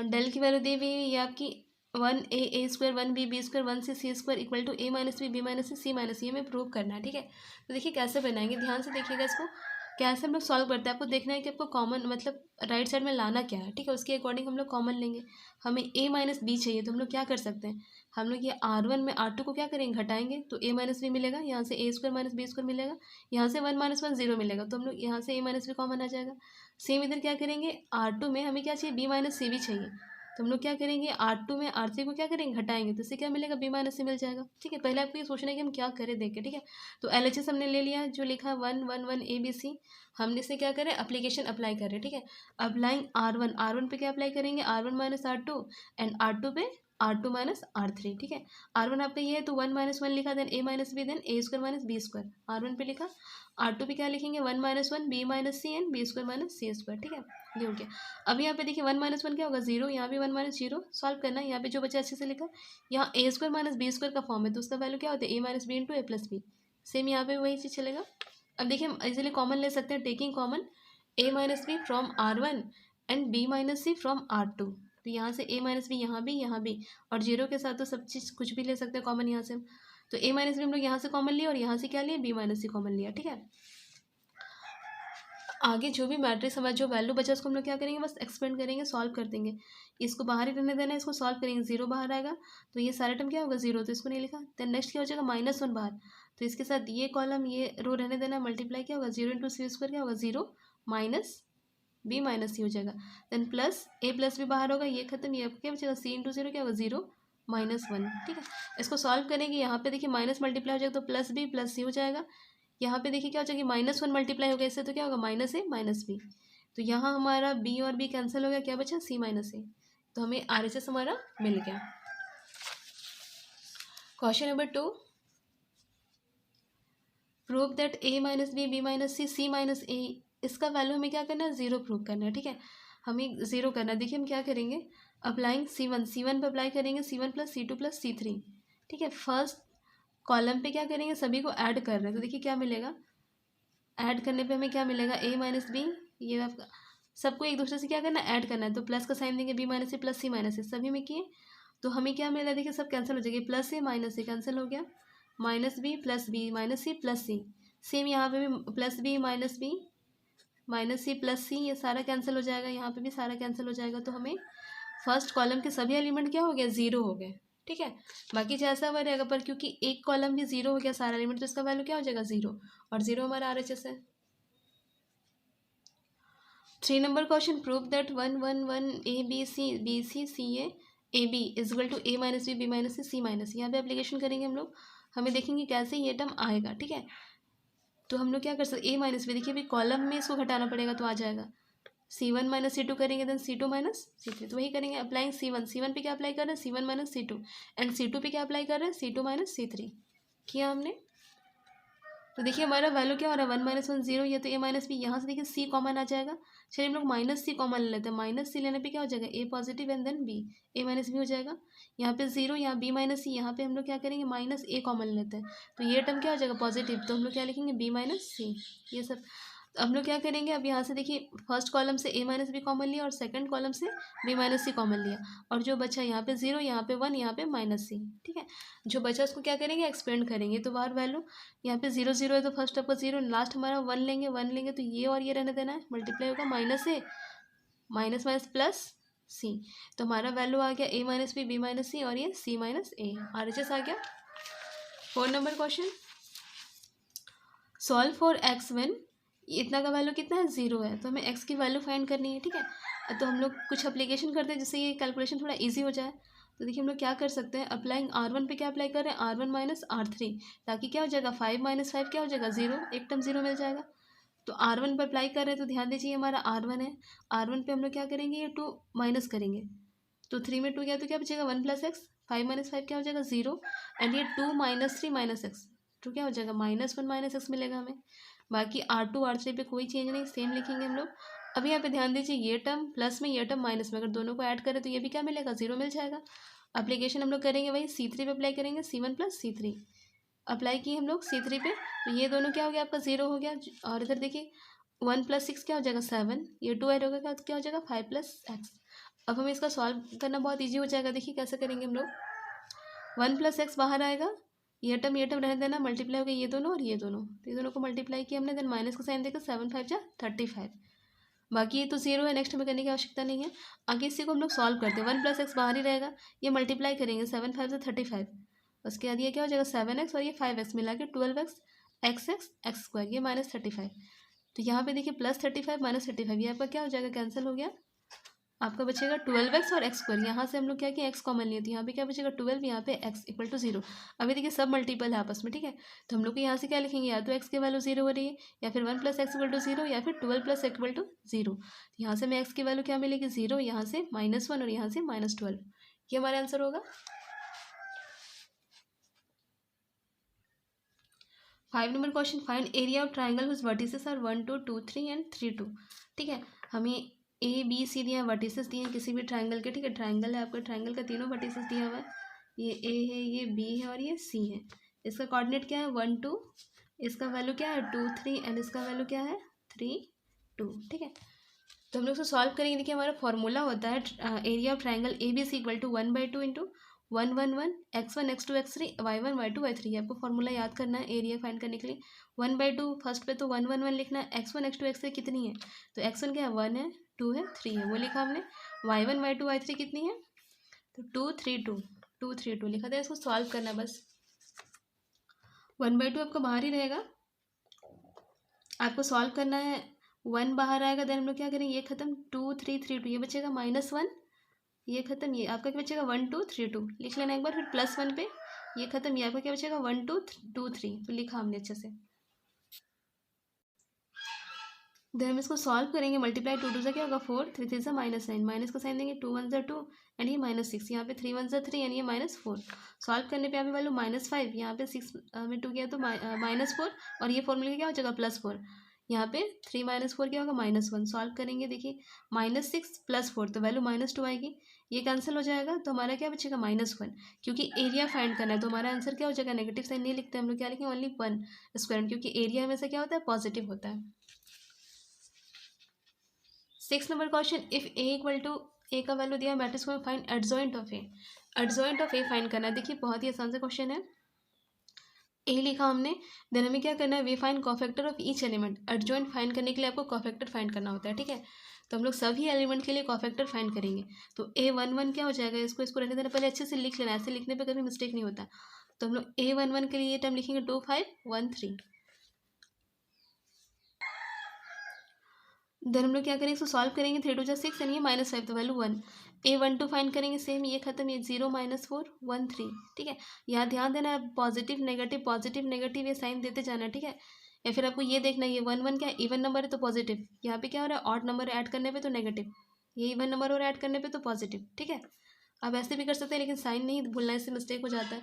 डेल की वैल्यू दी हुई है ये आपकी 1a square 1b square 1c square equal to a minus B minus C minus, ये हमें प्रूव करना है, ठीक है। तो देखिए कैसे बनाएंगे, ध्यान से देखिएगा इसको, कैसे हम लोग सॉल्व करते हैं, आपको देखना है कि आपको कॉमन मतलब राइट साइड में लाना क्या है, ठीक है, उसके अकॉर्डिंग हम लोग कॉमन लेंगे। हमें a माइनस बी चाहिए, तो हम लोग क्या कर सकते हैं, हम लोग ये R1 में R2 को क्या करेंगे, घटाएंगे, तो a माइनस बी मिलेगा, यहाँ से a square minus B square मिलेगा, यहाँ से 1 माइनस 1 0 मिलेगा, तो हम लोग यहाँ से a माइनस बी कॉमन आ जाएगा। सेम इधर क्या करेंगे, R2 में हमें क्या चाहिए, b माइनस सी भी चाहिए, तो हम लोग क्या करेंगे, R2 में R3 को क्या करेंगे, घटाएंगे, तो इससे क्या मिलेगा, b माइनस सी मिल जाएगा, ठीक है। पहले आपको ये सोचना है कि हम क्या करें देख के, ठीक है। तो LHS हमने ले लिया, जो लिखा है 1 1 1 ABC, हमने इसे क्या करें, एप्लीकेशन अप्लाई करें, ठीक है। अप्लाइंग R1 पे क्या अप्लाई करेंगे, R1 minus R2 and R2 पे R2 माइनस R3, ठीक है। R1 आपका ये है तो 1 माइनस 1 लिखा, then a minus B, then a square minus B square, R1 पे लिखा। R2 पे क्या लिखेंगे, 1 minus 1 b minus C and B square minus C square, ठीक है, ये हो गया। अब यहाँ पे देखिए 1 माइनस 1 क्या होगा 0, यहाँ भी 1 माइनस 0 सॉल्व करना है, यहाँ पे जो बचा अच्छे से लिखा, यहाँ a square minus B square का फॉर्म है, तो उसका वैल्यू क्या होता है a minus B into A plus B, same यहाँ पे वही चीज़ चलेगा। अब देखिए हम इजीली कॉमन ले सकते हैं, taking common a minus B from R1 and b minus C from R2, तो यहाँ से a माइनस बी यहाँ भी, और जीरो के साथ तो सब चीज़ कुछ भी ले सकते हैं कॉमन यहाँ से, तो a माइनस बी हम लोग यहाँ से कॉमन लिया और यहाँ से क्या लिया, b माइनस सी कॉमन लिया, ठीक है। आगे जो भी मैट्रिक्स हमारा जो वैल्यू बचा उसको हम लोग क्या करेंगे, बस एक्सपेंड करेंगे, सॉल्व कर देंगे, इसको बाहर ही रहने देना है, इसको सॉल्व करेंगे, 0 बाहर आएगा, तो ये सारा टर्म क्या होगा 0, तो इसको नहीं लिखा, देन नेक्स्ट क्या हो जाएगा -1 बाहर, तो इसके साथ ये कॉलम ये रो रहने देना, मल्टीप्लाई क्या होगा 0 इंटू सी स्क्वायर क्या होगा 0 माइनस b माइनस सी हो जाएगा, देन प्लस a प्लस भी बाहर होगा, ये खत्म, ये क्या बचेगा c इंटू 0 क्या होगा 0 -1, ठीक है। इसको सॉल्व करेंगे, यहाँ पे देखिए माइनस मल्टीप्लाई हो जाएगा तो प्लस b प्लस c हो जाएगा, यहाँ पे देखिए क्या हो जाएगा -1 मल्टीप्लाई हो गया इससे, तो क्या होगा माइनस ए माइनस बी, तो यहाँ हमारा b और b कैंसिल हो गया, क्या बचा c माइनस ए, तो हमें RHS हमारा मिल गया। Question number 2, prove that a minus B minus C minus A, इसका वैल्यू हमें क्या करना है 0 प्रूव करना है, ठीक है, हमें 0 करना है। देखिए हम क्या करेंगे, अप्लाइंग C1 पे अप्लाई करेंगे C1 plus C2 plus C3, ठीक है। फर्स्ट कॉलम पे क्या करेंगे, सभी को ऐड कर रहे हैं, तो देखिए क्या मिलेगा, ऐड करने पे हमें क्या मिलेगा, a माइनस बी, ये आपका सबको एक दूसरे से क्या करना है, ऐड करना है, तो प्लस का साइन देंगे, b माइनस सी प्लस सी माइनस सी, सभी में किए तो हमें क्या मिला, देखिए सब कैंसिल हो जाएगी, plus A minus A cancel हो गया, minus B minus C plus C, same यहाँ पे भी plus B minus C plus C, ये सारा कैंसिल हो जाएगा, यहाँ पे भी सारा कैंसिल हो जाएगा, तो हमें फर्स्ट कॉलम के सभी एलिमेंट क्या हो गया, जीरो हो गए, ठीक है। बाकी जैसा हुआ रहेगा, पर क्योंकि एक कॉलम भी जीरो हो गया सारा एलिमेंट, तो इसका वैल्यू क्या हो जाएगा, जीरो, और जीरो हमारा RHS है। 3 number question, prove that 1 1 1 AB is equal to a minus B minus C minus, यहाँ पे एप्लीकेशन करेंगे हम लोग, हमें देखेंगे कैसे ये टर्म आएगा, ठीक है। तो हम लोग क्या कर सकते, a माइनस बी, देखिए अभी कॉलम में इसको घटाना पड़ेगा तो आ जाएगा, C1 माइनस C2 करेंगे, देन C2 माइनस C3, तो वही करेंगे, अप्लाइंग C1 पे क्या अप्लाई कर रहे हैं, C1 minus C2, and C2 पे क्या अप्लाई कर रहे हैं, C2 माइनस C3 किया हमने। तो देखिए हमारा वैल्यू क्या हो रहा है, 1 - 1 0, ये तो a माइनस बी, यहाँ से देखिए c कॉमन आ जाएगा, चलिए हम लोग माइनस सी कॉमन ले लेते हैं, माइनस सी लेने पे क्या हो जाएगा, a positive and then b, a minus B हो जाएगा, यहाँ पे 0, यहाँ b माइनस सी, यहाँ पे हम लोग क्या करेंगे, माइनस a कॉमन लेते हैं, तो ये टर्म क्या हो जाएगा, पॉजिटिव, तो हम लोग क्या लिखेंगे, b माइनस सी, ये सब। तो हम लोग क्या करेंगे, अब यहाँ से देखिए फर्स्ट कॉलम से a माइनस बी कॉमन लिया और सेकंड कॉलम से b माइनस सी कॉमन लिया, और जो बचा यहाँ पे 0, यहाँ पे 1, यहाँ पे माइनस सी, ठीक है। जो बचा उसको क्या करेंगे, एक्सपेंड करेंगे, तो बाहर वैल्यू यहाँ पे 0 0 है, तो फर्स्ट आपका 0, लास्ट हमारा 1 लेंगे, तो ये और ये रहने देना है, मल्टीप्लाई होगा माइनस ए माइनस माइनस प्लस सी, तो हमारा वैल्यू आ गया a माइनस बी माइनस सी, और ये c माइनस ए, RHS आ गया। 4 number question, solve for x one, इतना का वैल्यू कितना है, 0 है, तो हमें x की वैल्यू फाइंड करनी है, ठीक है। तो हम लोग कुछ एप्लीकेशन करते हैं जिससे ये कैलकुलेशन थोड़ा ईजी हो जाए, तो देखिए हम लोग क्या कर सकते हैं, अप्लाइंग R1 पे क्या अप्लाई कर रहे हैं, R1 माइनस R3, ताकि क्या हो जाएगा, 5 माइनस 5 क्या हो जाएगा, 0, एक टर्म 0 मिल जाएगा। तो R1 पर अप्लाई कर रहे हैं, तो ध्यान दीजिए हमारा R1 है, R1 पे हम लोग क्या करेंगे, ये 2 माइनस करेंगे, तो 3 में 2 गया तो क्या बचेगा, 1 प्लस एक्स, 5 माइनस 5 क्या हो जाएगा, 0, एंड ये 2 माइनस 3 माइनस एक्स, तो क्या हो जाएगा, -1 माइनस एक्स मिलेगा हमें। बाकी R2 R3 पे कोई चेंज नहीं, सेम लिखेंगे हम लोग। अब यहाँ पे ध्यान दीजिए, ये टर्म प्लस में, ये टर्म माइनस में, अगर दोनों को ऐड करें तो ये भी क्या मिलेगा, 0 मिल जाएगा। एप्लीकेशन हम लोग करेंगे वही, C3 पे अप्लाई करेंगे, C1 प्लस C3 अप्लाई किए हम लोग C3 पे, तो ये दोनों क्या हो गया, आपका 0 हो गया, और इधर देखिए 1 + 6 क्या हो जाएगा, 7, ये 2 ऐड होगा, क्या हो जाएगा, 5 + x। अब हमें इसका सॉल्व करना बहुत ईजी हो जाएगा, देखिए कैसे करेंगे हम लोग, 1 + x बाहर आएगा, ये टर्म रहने देना, मल्टीप्लाई हो गया ये दोनों और ये दोनों, तो ये दोनों को मल्टीप्लाई किया हमने, देन माइनस का साइन देकर 7 5 जा 35, बाकी ये तो 0 है, नेक्स्ट हमें करने की आवश्यकता नहीं है। आगे इसी को हम लोग सॉल्व करते हैं, 1 + x बाहर ही रहेगा, ये मल्टीप्लाई करेंगे, 7 5 से 35, उसके बाद ये क्या हो जाएगा, 7x और ये 5x मिला के 12x x² ये -35, तो यहाँ पे देखिए +35 -35, ये आपका क्या हो जाएगा, कैंसिल हो गया, आपका बचेगा 12x और x², यहाँ से हम लोग क्या किया, x कॉमन लिए, तो यहाँ पे क्या बचेगा, 12, यहाँ पे x = 0। अभी देखिए सब मल्टीपल है आपस में, ठीक है, तो हम लोग को यहाँ से क्या लिखेंगे, या तो x की वैल्यू 0 हो रही है, या फिर 1 + x = 0, या फिर 12 + x = 0, यहाँ से हमें x की वैल्यू क्या मिलेगी, 0, यहाँ से -1 और यहाँ से -12, ये हमारा आंसर होगा। 5 number question, find area of triangle whose vertices are 1 2 2 3 and 3 2, ठीक है, हमें ABC दिया है, वर्टिसेस दिए हैं किसी भी ट्राइंगल के, ठीक है, ट्राइंगल है आपका, ट्राइंगल का तीनों वर्टिसेस दिया हुआ है, ये A है, ये B है और ये C है, इसका कोऑर्डिनेट क्या है, 1 2, इसका वैल्यू क्या है 2 3, एंड इसका वैल्यू क्या है 3 2, ठीक है। तो हम लोग इसको सॉल्व करेंगे, देखिए हमारा फॉर्मूला होता है area of triangle ABC = 1/2 × 1 1 1 x1 x2 x3 y1 y2 y3, आपको फॉर्मूला याद करना है एरिया फाइंड करने के लिए। 1/2 फर्स्ट पे तो 1 1 1 लिखना है, x1 x2 x3 कितनी है, तो x1 क्या है, 1 है, 2 है, 3 है, वो लिखा हमने, y1 y2 y3 कितनी है, तो 2 3 2 2 3 2 लिखा था, इसको सॉल्व करना है बस। 1/2 आपका बाहर ही रहेगा, आपको सॉल्व करना है, 1 बाहर आएगा, देन हम लोग क्या करेंगे, ये खत्म, 2 3 3 2, ये बचेगा -1, ये खत्म, ये आपका क्या बचेगा 1 2 3 2, लिख लेना एक बार, फिर +1 पे ये खत्म, ये आपका क्या बचेगा 1 2 2 3, तो लिखा हमने अच्छे से। देन हम इसको सॉल्व करेंगे, मल्टीप्लाई 2 2 से क्या होगा 4, 3 3 से -9, माइनस का साइन देंगे, 2 1 2 एंड ये -6, यहाँ पे 3 1 3 एंड ये -4, सॉल्व करने पे यहाँ पे वैल्यू -5, यहाँ पे 6 में 2 गया तो -4, और ये फॉर्मूले क्या हो जाएगा +4, यहाँ पे 3 माइनस 4 क्या होगा -1। सॉल्व करेंगे, देखिए -6 + 4 तो वैल्यू -2 आएगी। ये कैंसिल हो जाएगा तो हमारा क्या बचेगा -1, क्योंकि एरिया फाइंड करना है तो हमारा आंसर क्या हो जाएगा, नेगेटिव साइन नहीं लिखते हम लोग, क्या लिखेंगे ओनली 1 स्क्वायर, क्योंकि एरिया हमेशा क्या होता है, पॉजिटिव होता है। 6 नंबर क्वेश्चन, इफ ए का वैल्यू दिया मैट्रिक्स को find adjoint of A. Adjoint of A find करना है, देखिए बहुत ही आसान सा क्वेश्चन है। ए लिखा हमने, देन हमें क्या करना है, we find cofactor of each element. Adjoint find करने के लिए आपको कोफैक्टर फाइंड करना होता है, ठीक है। तो हम लोग सभी एलिमेंट के लिए कोफैक्टर फाइंड करेंगे। तो A11 क्या हो जाएगा, इसको इसको रहने देना, पहले अच्छे से लिख लेना, ऐसे लिखने पे कभी मिस्टेक नहीं होता। तो हम लोग A11 के लिए ये टर्म लिखेंगे 2513। देन हम लोग क्या करेंगे, इसको सॉल्व करेंगे, 3 2 6 यानी -5 तो वैल्यू 1। A12 फाइंड करेंगे, सेम ये खत्म, ये 0 -4 1 3, ठीक है। यहाँ ध्यान देना है, पॉजिटिव नेगेटिव ये साइन देते जाना है, ठीक है। या फिर आपको ये देखना है, ये 1 1 क्या इवन नंबर है तो पॉजिटिव, यहाँ पे क्या हो रहा है, ऑड नंबर ऐड करने पे तो नेगेटिव, ये इवन नंबर और ऐड करने पे तो पॉजिटिव, ठीक है। आप ऐसे भी कर सकते हैं, लेकिन साइन नहीं भूलना, इससे मिस्टेक हो जाता है।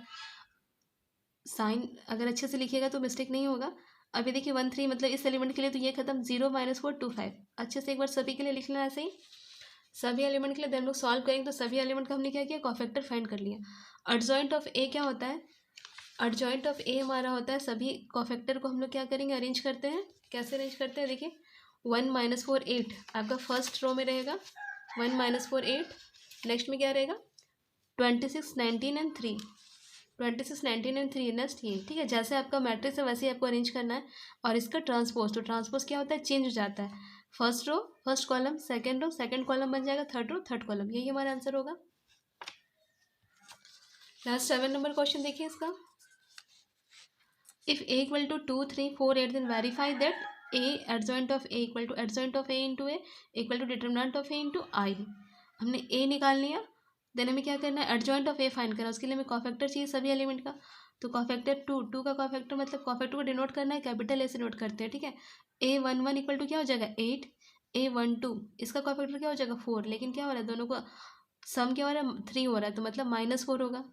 साइन अगर अच्छे से लिखिएगा तो मिस्टेक नहीं होगा। अभी देखिए 1 3 मतलब इस एलिमेंट के लिए तो ये खत्म, 0 -4 2 5। अच्छे से एक बार सभी के लिए लिख लेना, ऐसे ही सभी एलिमेंट के लिए। देन लोग सॉल्व करेंगे तो सभी एलिमेंट का हमने क्या किया, कोफैक्टर फाइंड कर लिया। एडजॉइंट ऑफ ए क्या होता है, एडजॉइंट ऑफ ए हमारा होता है, सभी कोफैक्टर को हम लोग क्या करेंगे, अरेंज करते हैं। कैसे अरेंज करते हैं, देखिए 1 -4 8 आपका फर्स्ट रो में रहेगा, 1 -4 8। नेक्स्ट में क्या रहेगा, 26 19 एंड 3, 26 19 एंड 3 नेक्स्ट ये, ठीक है। जैसे आपका मैट्रिक्स है वैसे ही आपको अरेंज करना है। और इसका ट्रांसपोज, तो ट्रांसपोज क्या होता है, चेंज हो जाता है। First row first column, second row second column बन जाएगा, थर्ड रो थर्ड कॉलम, यही हमारा आंसर होगा। लास्ट 7 नंबर क्वेश्चन देखिए इसका, if a = 2 3 4 8 then verify that a adjoint of a = adjoint of a into a equal to determinant of a into I। हमने a निकाल लिया, देन हमें क्या करना है, एडजॉइंट ऑफ ए फाइंड करना, उसके लिए हमें कोफैक्टर चाहिए सभी एलिमेंट का। तो कोफैक्टर 2 का कोफैक्टर मतलब कोफैक्टर को डिनोट करना है, कैपिटल ए से नोट करते हैं, ठीक है। A11 = क्या हो जाएगा 8, A12 इसका कोफैक्टर क्या हो जाएगा 4, लेकिन क्या हो रहा है, दोनों का सम क्या हो रहा है 3 हो रहा है, तो मतलब -4 होगा।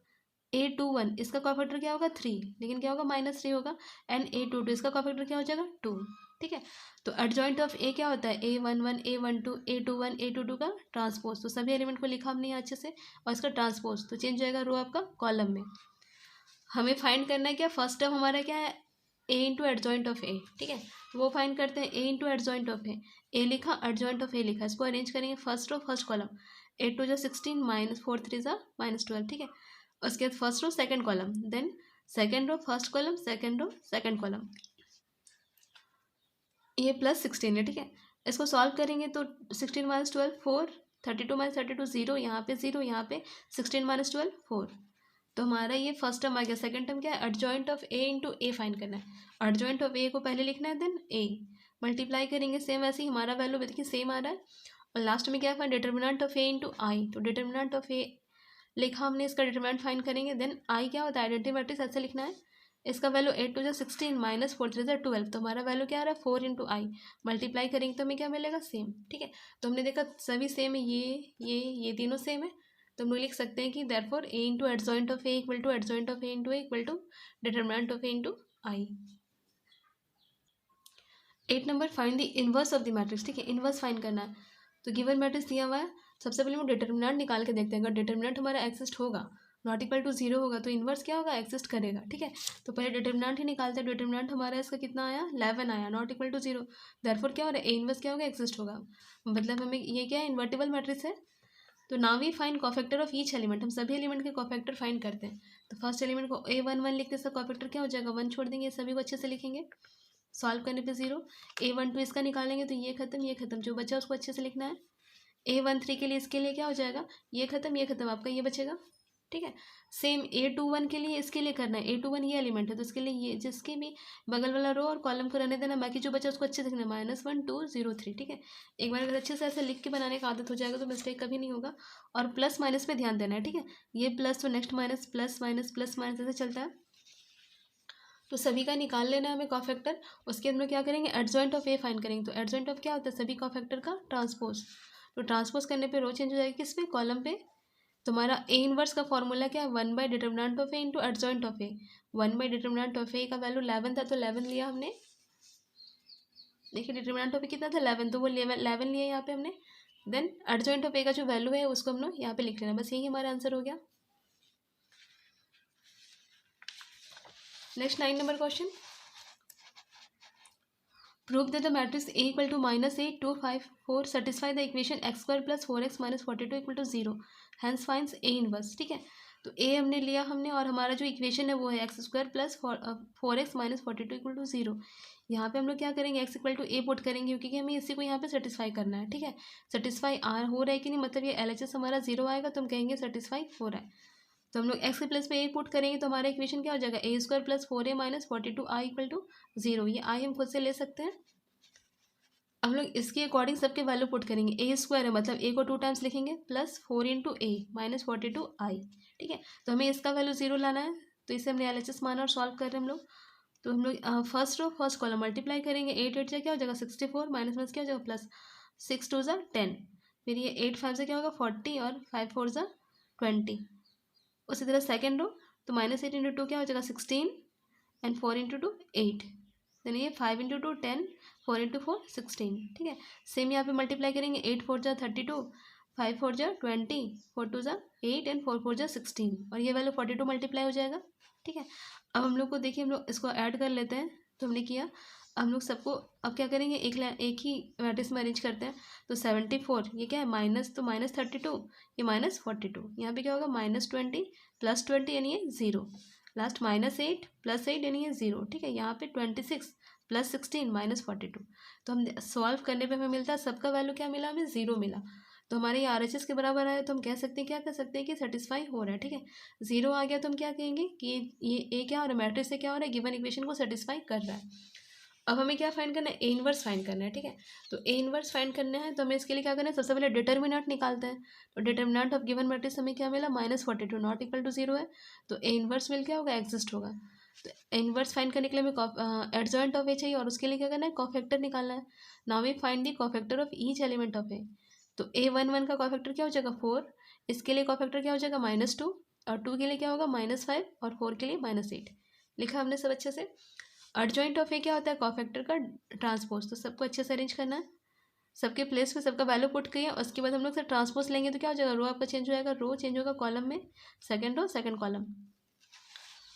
A21 इसका कोफैक्टर क्या होगा 3, लेकिन क्या होगा -3 होगा। एंड A22 इसका कोफैक्टर क्या हो जाएगा 2, ठीक है। तो एडजॉइंट ऑफ ए क्या होता है, A11 A12 A21 A22 का ट्रांसपोज। तो सभी एलिमेंट को लिखा हमने यहाँ अच्छे से, और इसका ट्रांसपोज तो चेंज हो जाएगा रो आपका कॉलम में। हमें फाइंड करना है क्या, फर्स्ट टर्म हमारा क्या है, A इंटू एडजॉइंट ऑफ ए, ठीक है। वो फाइंड करते हैं, A इंटू एडजॉइंट ऑफ ए लिखा, एडजॉइंट ऑफ ए लिखा, इसको अरेंज करेंगे फर्स्ट रो फर्स्ट कॉलम, 8 2 16 -4 3 -12, ठीक है। उसके बाद first row second column, then second row first column, second row second column, ये +16 है, ठीक है। इसको सॉल्व करेंगे तो 16 - 12 4, 32 - 32 0, यहाँ पे 0, यहाँ पे 16 - 12 4। तो हमारा ये फर्स्ट टर्म आ गया। सेकंड टर्म क्या है, adjoint of A into A find करना है। एडजॉइंट ऑफ ए को पहले लिखना है, देन ए मल्टीप्लाई करेंगे, सेम वैसे ही हमारा वैल्यू देखिए सेम आ रहा है। और लास्ट में क्या है, डिटर्मिनेंट ऑफ ए इंटू आई, तो डिटर्मिनेंट ऑफ ए लिखा हमने, इसका डिटरमिनेंट फाइंड करेंगे। देन आई क्या होता है, आइडेंटिटी मैट्रिक्स ऐसे लिखना है, इसका वैल्यू 8 2 16 -4 3 12, तो हमारा वैल्यू क्या आ रहा है 4 इंटू आई, मल्टीप्लाई करेंगे तो हमें क्या मिलेगा सेम, ठीक है। तो हमने देखा सभी सेम है, ये तीनों सेम है, तो हम लोग लिख सकते हैं कि therefore A into adjoint of A equal to adjoint of A into A equal to determinant of A into I. 8 number, find the inverse of the matrix, ठीक है। इनवर्स फाइंड करना है, तो गिवन मैट्रिक्स दिया हुआ है, सबसे पहले हम डिटर्मिनेंट निकाल के देखते हैं। अगर डिटर्मिनेंट हमारा एक्सिस्ट होगा, नॉट इक्वल टू 0 होगा, तो इन्वर्स क्या होगा, एक्सिस्ट करेगा, ठीक है। तो पहले डिटर्मिनेंट ही निकालते हैं। डिटर्मिनेंट हमारा इसका कितना आया 11 आया, नॉट इक्वल टू 0, देयरफॉर क्या हो रहा है, ए इन्वर्स क्या होगा, एक्सिस्ट होगा, मतलब हमें ये क्या है, इन्वर्टिबल मैट्रिक्स है। तो now we find cofactor of each element, हम सभी एलिमेंट के कोफैक्टर फाइंड करते हैं। तो फर्स्ट एलिमेंट को A11 लिखते हैं, इसका कोफैक्टर क्या हो जाएगा 1 छोड़ देंगे, सभी को अच्छे से लिखेंगे, सॉल्व करने पे 0। A12 इसका निकालेंगे तो ये खत्म, जो बचा उसको अच्छे से लिखना है। A13 के लिए, इसके लिए क्या हो जाएगा, ये खत्म, आपका ये बचेगा, ठीक है। सेम A21 के लिए, इसके लिए करना है, A21 ये एलिमेंट है, तो इसके लिए ये जिसके भी बगल वाला रो और कॉलम को रहने देना, बाकी जो बचा उसको अच्छे से लिखना है, -1 2 0 3, ठीक है। एक बार अगर अच्छे से ऐसे लिख के बनाने का आदत हो जाएगा तो मिस्टेक कभी नहीं होगा। और प्लस माइनस पे ध्यान देना है, ठीक है। ये प्लस तो नेक्स्ट माइनस, प्लस माइनस ऐसे चलता है। तो सभी का निकाल लेना है हमें कोफैक्टर। उसके अंदर क्या करेंगे, एडजॉइंट ऑफ ए फाइंड करेंगे। तो एडजॉइंट ऑफ क्या होता है, सभी कोफैक्टर का ट्रांसपोज। तो ट्रांसपोज करने पे रो चेंज हो जाएगी, किस पे, कॉलम पे। तुम्हारा ए इनवर्स का फॉर्मूला क्या है, 1 determinant of A into adjoint of A. 1 determinant of A का वैल्यू 11 था, तो 11 लिया हमने, देखिए डिटरमिनेंट ऑफ ए कितना था 11, तो वो 11 लिया यहाँ पे हमने। देन एडजॉइंट ऑफ ए का जो वैल्यू है उसको हम लोग यहाँ पे लिख लेना, बस यही हमारा आंसर हो गया। Next 9 number question, prove that the matrix A equal to -8 2 5 4 satisfy the equation x square plus 4x minus 42 equal to 0, hence finds A inverse. ठीक है, तो A हमने लिया हमने, और हमारा जो इक्वेशन है वो है x square plus 4x minus 42 equal to 0। यहाँ पे हम लोग क्या करेंगे, x equal to A put करेंगे, क्योंकि हमें इसी को यहाँ पे सेटिस्फाई करना है। ठीक है, सेटिस्फाई R हो रहा है कि नहीं, मतलब ये LHS हमारा 0 आएगा तो हम कहेंगे सेटिस्फाई हो रहा है। तो हम लोग x के प्लेस पे A पुट करेंगे तो हमारा इक्वेशन क्या हो जाएगा, A square plus 4A minus 42i equal to 0। ये I हम खुद से ले सकते हैं। हम लोग इसके अकॉर्डिंग सबके वैल्यू पुट करेंगे। ए स्क्वायर है मतलब ए को 2 टाइम्स लिखेंगे, प्लस 4 इंटू ए माइनस 42i। ठीक है, तो हमें इसका वैल्यू 0 लाना है, तो इसे हमने LHS माना और सॉल्व कर रहे हैं हम लोग। तो हम लोग first row first column multiply करेंगे, 8 से क्या हो जाएगा 64, माइनस माइनस क्या हो जाएगा प्लस, 6 2 ज़ा 10, फिर ये 8 5 से क्या होगा 40 और 5 4 ज़ा 20। उसी तरह सेकेंड रो, तो -8 इंटू 2 क्या हो जाएगा 16 एंड 4 इंटू 2 8, यानी ये 5 इंटू 2 10, 4 इंटू 4 16। ठीक है, सेम यहाँ पे मल्टीप्लाई करेंगे, 8 4 जा 32, 5 4 जा 20, 4 2 जा 8 एंड 4 4 जा 16, और ये वैल्यू 42 मल्टीप्लाई हो जाएगा। ठीक है, अब हम लोग को देखिए हम लोग इसको ऐड कर लेते हैं, तो हमने किया। हम लोग सबको अब क्या करेंगे, एक ही मैट्रिक्स में अरेंज करते हैं। तो 74 ये क्या है माइनस, तो -32, ये -42, यहाँ पे क्या होगा -20 प्लस 20 यानी ये 0, लास्ट -8 प्लस 8 यानी ये 0। ठीक है, यहाँ पे 26 प्लस 16 माइनस 42। तो हम सॉल्व करने पे हमें मिलता है सबका वैल्यू क्या मिला, हमें 0 मिला। तो हमारे ये RHS के बराबर आया, तो हम कह सकते हैं क्या कर सकते हैं कि सेटिस्फाई हो रहा है। ठीक है, 0 आ गया तो हम क्या कहेंगे कि ये ए क्या हो रहा है, मैट्रिक्स से क्या हो रहा है, गिवन इक्वेशन को सेटिस्फाई कर रहा है। अब हमें क्या फाइंड करना है, ए इनवर्स फाइंड करना है। ठीक है, तो ए इनवर्स फाइंड करना है, तो हमें इसके लिए क्या करना है, सबसे पहले डिटर्मिनेंट निकालते हैं। तो डिटर्मिनेंट ऑफ गिवन मैट्रिक्स हमें क्या मिला, -42 नॉट इक्वल टू 0 है, तो ए इनवर्स मिल क्या होगा, एग्जिस्ट होगा। तो ए इनवर्स फाइंड करने के लिए हमें एडजॉइंट ऑफ ए चाहिए, और उसके लिए क्या करना है, कोफैक्टर निकालना है। Now we find the cofactor of each element of A. तो A11 का कोफैक्टर क्या हो जाएगा 4, इसके लिए कोफैक्टर क्या हो जाएगा -2, और 2 के लिए क्या होगा -5, और 4 के लिए -8। लिखा हमने सब अच्छे से। एडजॉइंट ऑफ ए क्या होता है, कोफैक्टर का ट्रांसपोज। तो सबको अच्छे से अरेंज करना है, सबके प्लेस पे सबका वैल्यू पुट किया, उसके बाद हम लोग से ट्रांसपोज लेंगे तो क्या हो जाएगा, रो आपका चेंज हो जाएगा, रो चेंज होगा कॉलम में, सेकंड रो सेकंड कॉलम।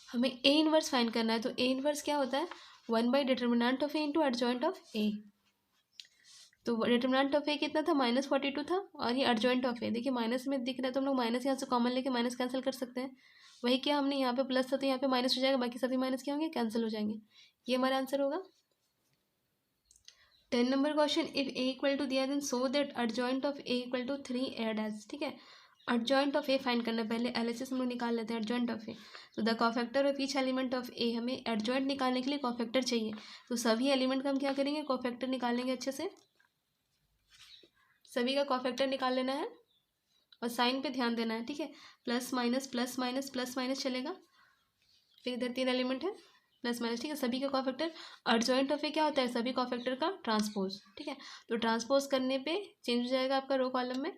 हमें ए इनवर्स फाइंड करना है, तो ए इनवर्स क्या होता है, 1 by determinant of A into adjoint of A. तो डिटर्मिनेंट ऑफ ए कितना था, -42 था, और ये एडजॉइंट ऑफ ए देखिए माइनस में दिख रहा है, तो हम लोग माइनस यहाँ से कॉमन लेके माइनस कैंसिल कर सकते हैं। वही क्या हमने यहाँ पे प्लस था तो यहाँ पे माइनस हो जाएगा, बाकी सभी माइनस क्या होंगे, कैंसिल हो जाएंगे। ये हमारा आंसर होगा। 10 number question, if A equal to दिया then so that adjoint of A equal to 3 adj. ठीक है, एडजॉइंट ऑफ ए फाइंड करना, पहले LHS हम लोग निकाल लेते हैं एडजॉइंट ऑफ ए। तो the cofactor of each element of A, हमें एडजॉइंट निकालने के लिए कोफैक्टर चाहिए, तो सभी एलिमेंट का हम क्या करेंगे, कोफैक्टर निकालेंगे अच्छे से। सभी का कोफैक्टर निकाल लेना है, और साइन पे ध्यान देना है। ठीक है, plus minus plus minus plus minus चलेगा, फिर इधर 3 एलिमेंट है प्लस माइनस। ठीक है, सभी का कोफैक्टर। एडजॉइंट ऑफ ए क्या होता है, सभी कोफैक्टर का ट्रांसपोज। ठीक है, तो ट्रांसपोज करने पे चेंज हो जाएगा आपका रो कॉलम में,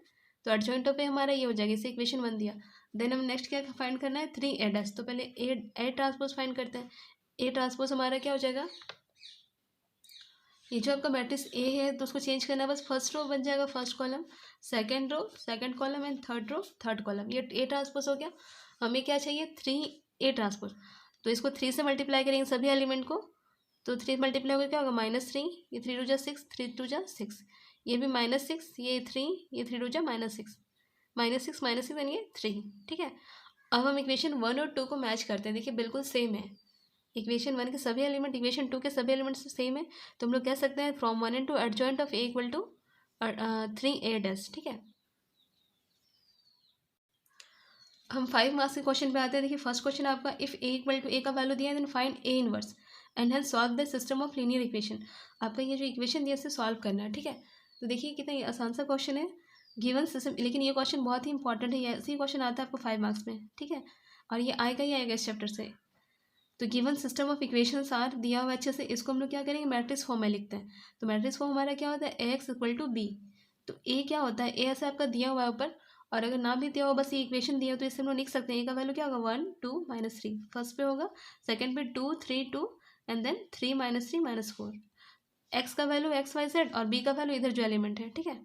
तो एडजॉइंट ऑफ ए हमारा ये हो जाएगा, इसे इक्वेशन 1 दिया। देन हम नेक्स्ट क्या फाइंड करना है, 3 एड एस। तो पहले ए ट्रांसपोज फाइंड करते हैं। ए ट्रांसपोज हमारा क्या हो जाएगा, ये जो आपका मैट्रिक्स ए है तो उसको चेंज करना है, बस फर्स्ट रो बन जाएगा first column, second row second column and third row third column. ये ए ट्रांसपोज हो गया। हमें क्या चाहिए, 3 ए ट्रांसपोज। तो इसको 3 से मल्टीप्लाई करेंगे सभी एलिमेंट को, तो 3 मल्टीप्लाई होकर क्या होगा -3, ये 3 2 जा 6, 3 2 जा 6, ये भी -6, ये 3, ये 3 2 जा -6, -6 यानी ये 3। ठीक है, अब हम इक्वेशन 1 और 2 को मैच करते हैं। देखिए बिल्कुल सेम है, इक्वेशन 1 के सभी एलिमेंट इक्वेशन 2 के सभी एलिमेंट से सेम है, तो हम लोग कह सकते हैं from 1 and 2 adjoint of A equal to 3 A dash. ठीक है, हम 5 मार्क्स के क्वेश्चन पे आते हैं। देखिए फर्स्ट क्वेश्चन आपका, if A equal to A का वैल्यू दिया है then find A inverse and hence solve the system of linear equation. आपका ये जो इक्वेशन दिया इसे सॉल्व करना है। ठीक है, तो देखिए कितना आसान सा क्वेश्चन है, गिवन सिस्टम, लेकिन ये क्वेश्चन बहुत ही इंपॉर्टेंट है, ऐसे ही क्वेश्चन आता है आपको 5 मार्क्स में। ठीक है, और ये आएगा ही आएगा इस चैप्टर से। तो given system of equations are दिया हुआ अच्छे से, इसको हम लोग क्या करेंगे, मैट्रिक्स फॉर्म में लिखते हैं। तो मैट्रिक्स फॉर्म हमारा क्या होता है, Ax इक्वल टू बी। तो ए क्या होता है, ए ऐसे आपका दिया हुआ है ऊपर, और अगर ना भी दिया हो बस ये इक्वेशन दिया हो तो इससे हम लोग लिख सकते हैं। ए का वैल्यू क्या होगा 1 2 -3, फर्स्ट पे होगा, सेकंड पे 2 3 2 एंड देन 3 -3 -4। एक्स का वैल्यू एक्स वाई जेड और बी का वैल्यू इधर जो एलिमेंट है, ठीक है।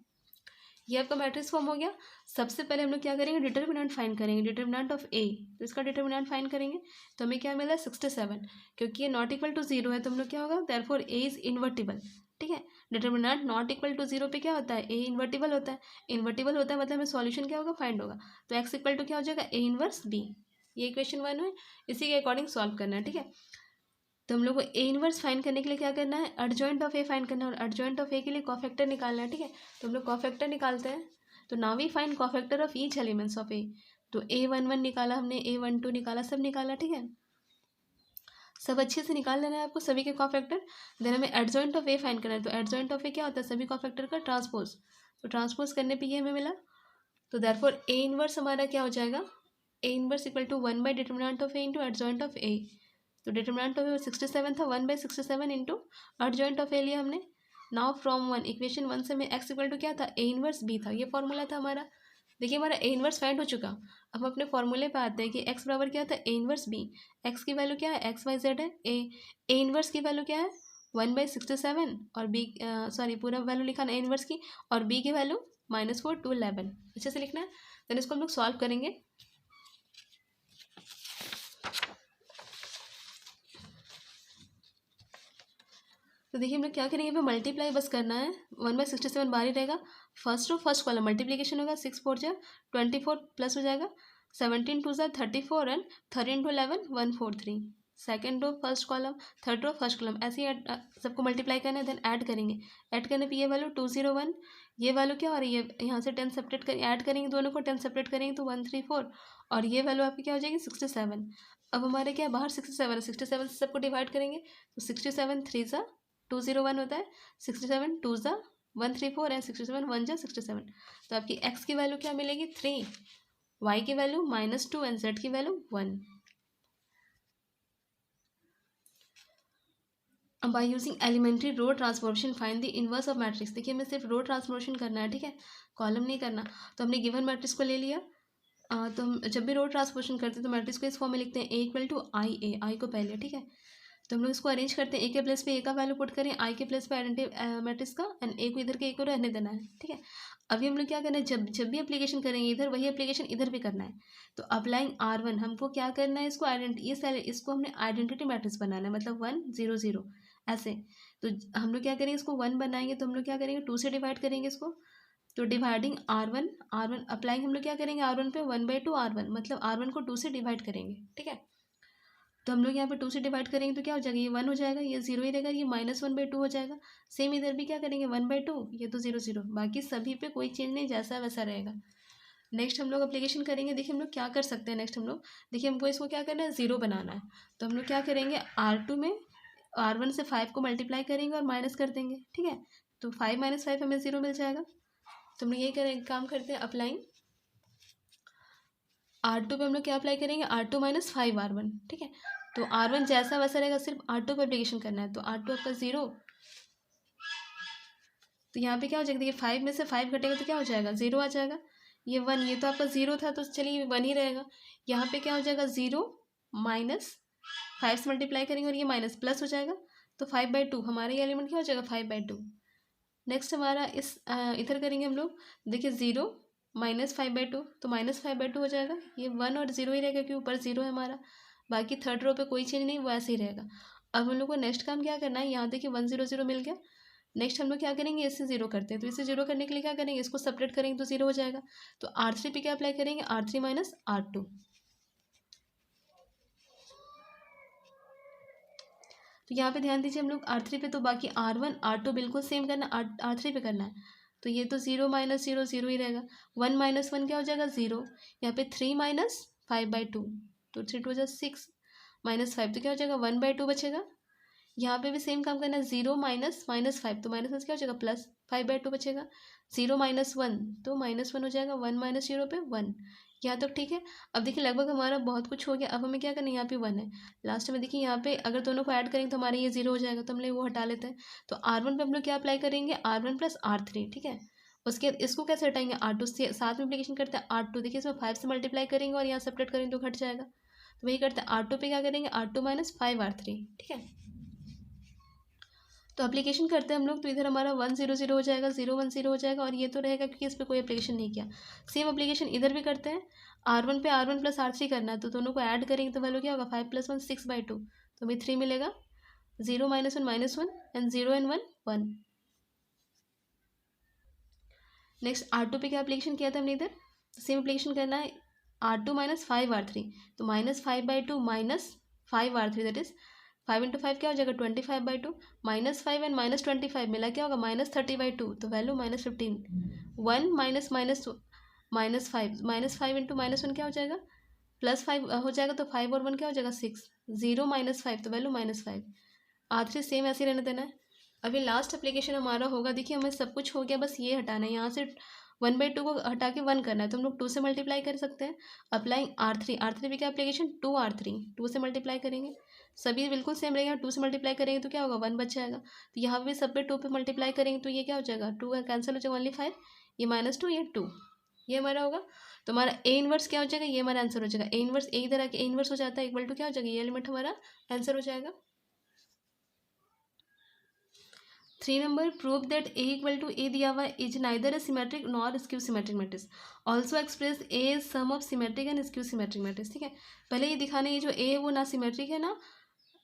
ये आपका मैट्रिक्स फॉर्म हो गया। सबसे पहले हम लोग क्या करेंगे, डिटर्मिनेंट फाइंड करेंगे, डिटर्मिनेंट ऑफ ए। तो इसका डिटर्मिनेंट फाइंड करेंगे तो हमें क्या मिला 67, क्योंकि ये नॉट इक्वल टू जीरो है तो हम लोग क्या होगा, देयरफॉर ए इज इन्वर्टिबल, ठीक है। Determinant not equal to zero पे क्या होता है, ए इन्वर्टिबल होता है। इन्वर्टिबल होता है मतलब हमें सॉल्यूशन क्या होगा, फाइंड होगा। तो एक्स इक्वल टू क्या हो जाएगा, ए इनवर्स बी। ये इक्वेशन 1 है, इसी के अकॉर्डिंग सॉल्व करना है, ठीक है। तो हम लोग को ए इनवर्स फाइंड करने के लिए क्या करना है, एडजॉइंट ऑफ ए फाइंड करना है, और एडजॉइंट ऑफ ए के लिए कॉफैक्टर निकालना है, ठीक है। तो हम लोग कॉफैक्टर निकालते हैं। तो now we find cofactor of each elements of A. तो A11 निकाला हमने, A12 निकाला, सब निकाला, ठीक है। सब अच्छे से निकाल लेना है आपको सभी के कॉफैक्टर। देन हमें एडजॉइंट ऑफ ए फाइंड करना है। तो एडजॉइंट ऑफ ए क्या होता है, सभी कॉफैक्टर का ट्रांसपोज। तो ट्रांसपोज करने पे ये हमें मिला। तो देयरफॉर ए इनवर्स हमारा क्या हो जाएगा, A inverse equal to 1 by determinant of A into adjoint of A. तो डिटर्मिनेंट ऑफ ए 67 था, 1 by 67 into adjoint of A लिया हमने। नाउ फ्रॉम वन, इक्वेशन 1 से हमें एक्स इक्वल टू क्या था, ए इनवर्स बी था, ये फॉर्मूला था हमारा। देखिए हमारा ए इनवर्स फाइंड हो चुका। अब अपने फॉर्मूले पे आते हैं कि एक्स बराबर क्या था, ए इनवर्स बी। एक्स की वैल्यू क्या है, एक्स वाई जेड है। ए इनवर्स की वैल्यू क्या है, 1 बाई 67, और बी सॉरी पूरा वैल्यू लिखा ना ए इनवर्स की, और बी की वैल्यू -4 to 11, अच्छे से लिखना है। देन इसको हम लोग सॉल्व करेंगे। तो देखिए हम लोग क्या करेंगे, पे मल्टीप्लाई बस करना है। 1 बाई 67 बाहर ही रहेगा। First row first column multiplication होगा, 6 4 जा 24 प्लस हो जाएगा, 17 2 जा 34 and 13 to 11 143। Second row first column, third row first column, ऐसे ही सबको मल्टीप्लाई करना है। देन ऐड करेंगे। ऐड करने पे ये वैल्यू 201, ये वैल्यू क्या और ये यहाँ से 10 सेपरेट कर ऐड करेंगे, दोनों को 10 सेपरेट करेंगे तो 134, और ये वैल्यू आपकी क्या हो जाएगी 67। अब हमारे क्या बाहर 67 है, 67 से सबको डिवाइड करेंगे तो 67 3 जा 201 होता है, 67 2 जा 134 एंड 67 1 जा 67। तो आपकी एक्स की वैल्यू क्या मिलेगी 3, वाई की वैल्यू -2 एंड जेड की वैल्यू 1। अब by using elementary row transformation find the inverse of matrix. देखिए हमें सिर्फ रो ट्रांसफॉर्मेशन करना है, ठीक है, कॉलम नहीं करना। तो हमने गिवन मैट्रिक्स को ले लिया। तो हम जब भी रो ट्रांसफॉर्मेशन करते हैं तो मैट्रिक्स को इस फॉर्म में लिखते हैं, ए इक्वल टू आई ए, आई को पहले, ठीक है। तो हम लोग इसको अरेंज करते हैं, ए के प्लेस पे ए का वैल्यू पुट करें, आई के प्लेस पे आइडेंटिटी मैट्रिक्स का, एंड ए को इधर के ए को रहने देना है, ठीक है। अभी हम लोग क्या करना है, जब जब भी एप्लीकेशन करेंगे इधर, वही एप्लीकेशन इधर भी करना है। तो अप्लाइंग R1 हमको क्या करना है, इसको इसको हमने आइडेंटिटी मैट्रिक्स बनाना है, मतलब 1 0 0 ऐसे। तो हम लोग क्या करेंगे, इसको 1 बनाएंगे तो हम लोग क्या करेंगे 2 से डिवाइड करेंगे इसको। तो डिवाइडिंग R1 अप्लाइंग हम लोग क्या करेंगे R1 पे 1/2 R1, मतलब R1 को 2 से डिवाइड करेंगे, ठीक है। तो हम लोग यहाँ पे 2 से डिवाइड करेंगे तो क्या हो जाएगा, ये 1 हो जाएगा, ये 0 ही रहेगा, ये -1/2 हो जाएगा। सेम इधर भी क्या करेंगे 1/2, ये तो 0 0, बाकी सभी पे कोई चेंज नहीं, जैसा वैसा रहेगा। नेक्स्ट हम लोग अप्लीकेशन करेंगे। देखिए हम लोग क्या कर सकते हैं नेक्स्ट हम लोग, देखिए हमको इसको क्या करना है 0 बनाना है। तो हम लोग क्या करेंगे R2 में R1 से 5 को मल्टीप्लाई करेंगे और माइनस कर देंगे, ठीक है। तो 5 - 5 हमें 0 मिल जाएगा। तो हम लोग ये करें काम करते हैं, अप्लाइंग R2 पे हम लोग क्या अप्लाई करेंगे, R2 - 5 R1, ठीक है। तो R1 जैसा वैसा रहेगा, सिर्फ R2 पर एप्लीकेशन करना है। तो R2 आपका 0, तो यहाँ पे क्या हो जाएगा, देखिए 5 में से 5 घटेगा तो क्या हो जाएगा 0 आ जाएगा। ये 1, ये तो आपका 0 था तो चलिए 1 ही रहेगा। यहाँ पे क्या हो जाएगा 0 -5 से मल्टीप्लाई करेंगे और ये माइनस प्लस हो जाएगा। तो 5/2 हमारा ये एलिमेंट क्या हो जाएगा 5/2। नेक्स्ट हमारा इस इधर करेंगे हम लोग, देखिए 0 -5/2, तो -5/2 हो जाएगा। ये 1 और 0 ही रहेगा क्योंकि ऊपर 0 है हमारा, बाकी थर्ड रो पे कोई चेंज नहीं, वो ऐसे ही रहेगा। अब हम लोग को नेक्स्ट काम क्या करना है, यहाँ देखिए 1 0 0 मिल गया। नेक्स्ट हम लोग क्या करेंगे, इससे 0 करते हैं। तो इससे 0 करने के लिए क्या करेंगे, इसको सेपरेट करेंगे तो 0 हो जाएगा। तो R3 पे क्या अप्लाई करेंगे, R3 - R2। तो यहाँ पे ध्यान दीजिए हम लोग R3 पे, तो बाकी R1 R2 बिल्कुल सेम करना, R3 पे करना है। तो ये तो 0 - 0 0 ही रहेगा। 1 - 1 क्या हो जाएगा 0। यहाँ पे 3 - 5/2, तो 3 2 6 -5, तो क्या हो जाएगा 1/2 बचेगा। यहाँ पे भी सेम काम करना है, 0 -5, तो माइनस क्या हो जाएगा प्लस 5/2 बचेगा। 0 - 1 तो -1 हो जाएगा, 1 - 0 पे 1। यहाँ तक ठीक है। अब देखिए लगभग हमारा बहुत कुछ हो गया। अब हमें क्या करना है, यहाँ पे 1 है लास्ट में। देखिए यहाँ पे अगर दोनों को ऐड करेंगे तो हमारे ये 0 हो जाएगा, तो हम लोग वो हटा लेते हैं। तो R1 पे हम लोग क्या अप्लाई करेंगे, R1 + R3, ठीक है। उसके बाद इसको कैसे हटाएंगे, R2 से साथ में एप्लीकेशन करते हैं। R2 देखिए इसमें 5 से मल्टीप्लाई करेंगे और यहाँ सेपरेट करेंगे तो घट जाएगा। तो वही करते हैं, R2 पे क्या करेंगे, R2 - 5 R3, ठीक है। तो एप्लीकेशन करते हैं हम लोग, तो इधर हमारा 1 0 0 हो जाएगा, 0 1 0 हो जाएगा, और ये तो रहेगा क्योंकि इस पर कोई एप्लीकेशन नहीं किया। सेम एप्लीकेशन इधर भी करते हैं, R1 पे R1 प्लस R3 करना है, तो दोनों को ऐड करेंगे तो वैल्यू क्या होगा, 5 + 1 6/2, तो हमें 3 मिलेगा, 0 - 1 -1 एंड 0 and 1 1। नेक्स्ट R2 पे क्या एप्लीकेशन किया था हमने इधर, तो सेम एप्लीकेशन करना है, R2 - 5R3, तो -5/2 - 5R3 दैट इज 5 × 5 क्या हो जाएगा 25/2, -5 एंड -25 मिला क्या होगा -30/2, तो वैल्यू -15, 1 - -5 -5 × -1 क्या हो जाएगा +5 हो जाएगा, तो 5 और 1 क्या हो जाएगा 6, 0 - 5 तो वैल्यू -5। R3 सेम ऐसे रहने देना है। अभी लास्ट एप्लीकेशन हमारा होगा, देखिए हमें सब कुछ हो गया, बस ये हटाना है, यहाँ से 1/2 को हटा के 1 करना है, तो हम लोग 2 से मल्टीप्लाई कर सकते हैं। अप्लाइंग R3 भी क्या एप्लीकेशन 2R3, 2 से मल्टीप्लाई करेंगे, सभी बिल्कुल सेम रहेगा, 2 से मल्टीप्लाई करेंगे तो क्या होगा 1 बच जाएगा, तो यहाँ भी सब पे 2 पे मल्टीप्लाई करेंगे तो ये क्या हो जाएगा 2 का कैंसिल हो जाएगा, ओनली 5, ये -2 ये 2, ये हमारा होगा। तो हमारा A इनवर्स क्या हो जाएगा, ये हमारा आंसर हो जाएगा, A इनवर्स एक तरह के A इनवर्स हो जाता है, इक्वल टू क्या हो जाएगा, ये एलिमेंट हमारा आंसर हो जाएगा। 3 number, prove that A = A दिया हुआ is neither a symmetric nor skew symmetric matrix, also express A is sum of symmetric and skew symmetric matrix. ठीक है, पहले ये दिखाना, ये जो A है वो ना सिमेट्रिक है ना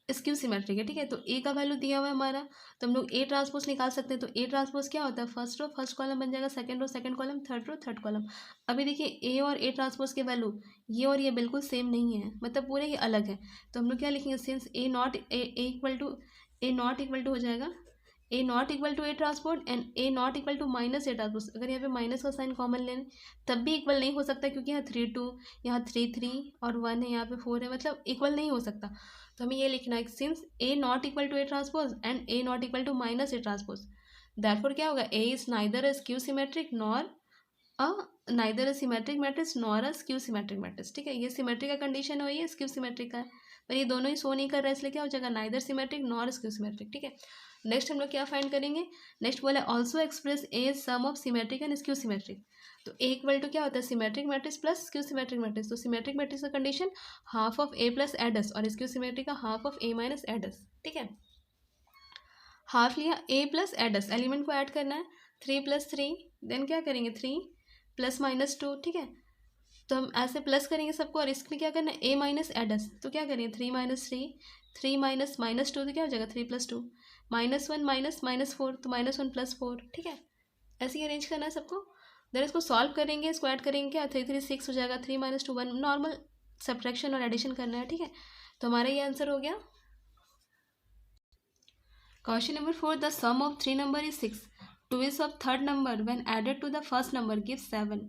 स्क्यू सिमेट्रिक है। ठीक है, तो A का वैल्यू दिया हुआ है हमारा, तो हम लोग A ट्रांसपोज निकाल सकते हैं, तो A ट्रांसपोज क्या होता है, फर्स्ट रो फर्स्ट कॉलम बन जाएगा, second row second column, third row third column. अभी देखिए A और A ट्रांसपोज के वैल्यू ये और ये बिल्कुल सेम नहीं है, मतलब पूरे ही अलग है, तो हम लोग क्या लिखेंगे, since A not equal to हो जाएगा A not equal to A transpose and A not equal to -A transpose. अगर यहाँ पे माइनस का साइन कॉमन लें तब भी इक्वल नहीं हो सकता, क्योंकि यहाँ 3 2, यहाँ 3 3 और 1 है, यहाँ पे 4 है, मतलब इक्वल नहीं हो सकता। तो हमें ये लिखना है, since A not equal to A transpose and A not equal to -A transpose, therefore क्या होगा, A is neither a skew symmetric nor neither a symmetric matrix nor a skew symmetric matrix. ठीक है, ये symmetric का condition है, ये skew symmetric का है, पर ये दोनों ही शो नहीं कर रहा है, इसलिए क्या हो जाएगा, neither symmetric nor skew symmetric. ठीक है, नेक्स्ट हम लोग क्या फाइंड करेंगे, नेक्स्ट बोला also express a sum of symmetric and skew symmetric, तो A इक्वल टू क्या होता है, symmetric matrix plus skew symmetric matrix, तो सिमेट्रिक मैट्रिक्स का condition half of A plus एडस, और स्क्यू सिमेट्रिक का हाफ ऑफ A माइनस एडस। ठीक है, हाफ लिया, A प्लस एडस, एलिमेंट को ऐड करना है, 3 + 3, देन क्या करेंगे 3 + -2। ठीक है, तो हम ऐसे प्लस करेंगे सबको, और इसमें क्या करना है A माइनस एडस, तो क्या करेंगे 3 - 3, 3 - -2 तो क्या हो जाएगा 3 + 2, -1 -4 तो -1 + 4। ठीक है, ऐसे ही अरेंज करना है सबको, देन इसको सॉल्व करेंगे, इसको ऐड करेंगे, क्या 3 3 6 हो जाएगा, 3 - 2 1, नॉर्मल सब्ट्रैक्शन और एडिशन करना है। ठीक है, तो हमारा ये आंसर हो गया। Question number 4, the sum of 3 number is 6, 2 is of third number when added to the first number gives 7,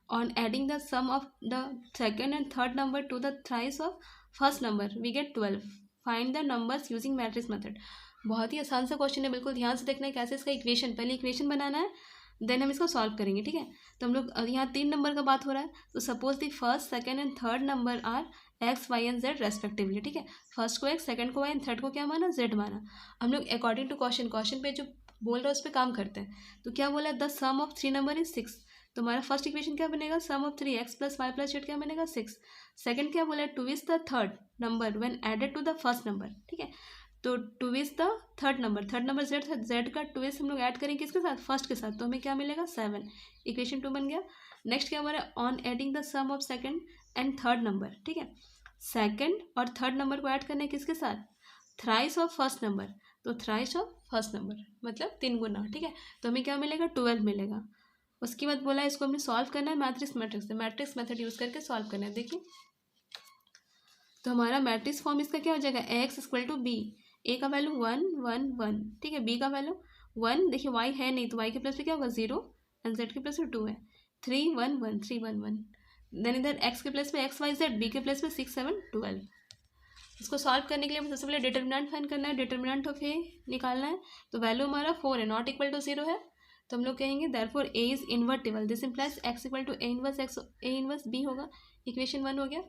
on adding the sum of the second and third number to the thrice of first number we get 12, find the numbers using matrix method। बहुत ही आसान सा question है, बिल्कुल ध्यान से देखना है कैसे इसका इक्वेशन, पहले इक्वेशन बनाना है, देन हम इसको सॉल्व करेंगे। ठीक है, तो हम लोग यहाँ 3 नंबर का बात हो रहा है, तो suppose the first second and third number are x y and z respectively. ठीक है, फर्स्ट को x, सेकंड को y एंड थर्ड को क्या माना z माना। हम लोग अकॉर्डिंग टू क्वेश्चन पे जो बोल रहा है उस पर काम करते हैं, तो क्या बोला, the sum of 3 number is 6, तो हमारा फर्स्ट इक्वेशन क्या बनेगा, सम ऑफ 3x + y + z क्या बनेगा 6। सेकंड क्या बोला, 2 is the third number when added to the first number. ठीक है, तो 2 is the third number z था, z का 2 इज हम लोग ऐड करेंगे किसके साथ, फर्स्ट के साथ, तो हमें क्या मिलेगा 7, इक्वेशन 2 बन गया। नेक्स्ट क्या हमारा, on adding the sum of second and third number. ठीक है, सेकंड और थर्ड नंबर को ऐड करना है किसके साथ, थ्राइस ऑफ फर्स्ट नंबर, तो थ्राइस ऑफ फर्स्ट नंबर मतलब 3 गुना। ठीक है, तो हमें क्या मिलेगा 12 मिलेगा। उसके बाद बोला इसको हमें सॉल्व करना है मैट्रिक्स से, मैट्रिक्स मेथड यूज़ करके सॉल्व करना है। देखिए, तो हमारा मैट्रिक्स फॉर्म इसका क्या हो जाएगा, x = b, a का वैल्यू 1 1 1। ठीक है, b का वैल्यू 1, देखिए y है नहीं, तो y के प्लेस पे क्या होगा 0 एंड z के प्लेस पे 2 है, 3 1 1 3 1 1, देन इधर x के प्लेस पे x y z, b के प्लेस पे 6 7 12। इसको सॉल्व करने के लिए सबसे पहले डिटर्मिनेंट फाइंड करना है, डिटर्मिनेंट ऑफ a निकालना है, तो वैल्यू हमारा 4 है, नॉट इक्वल टू 0 है, तो हम लोग कहेंगे therefore a is invertible, this implies x = a inverse b होगा, इक्वेशन 1 हो गया।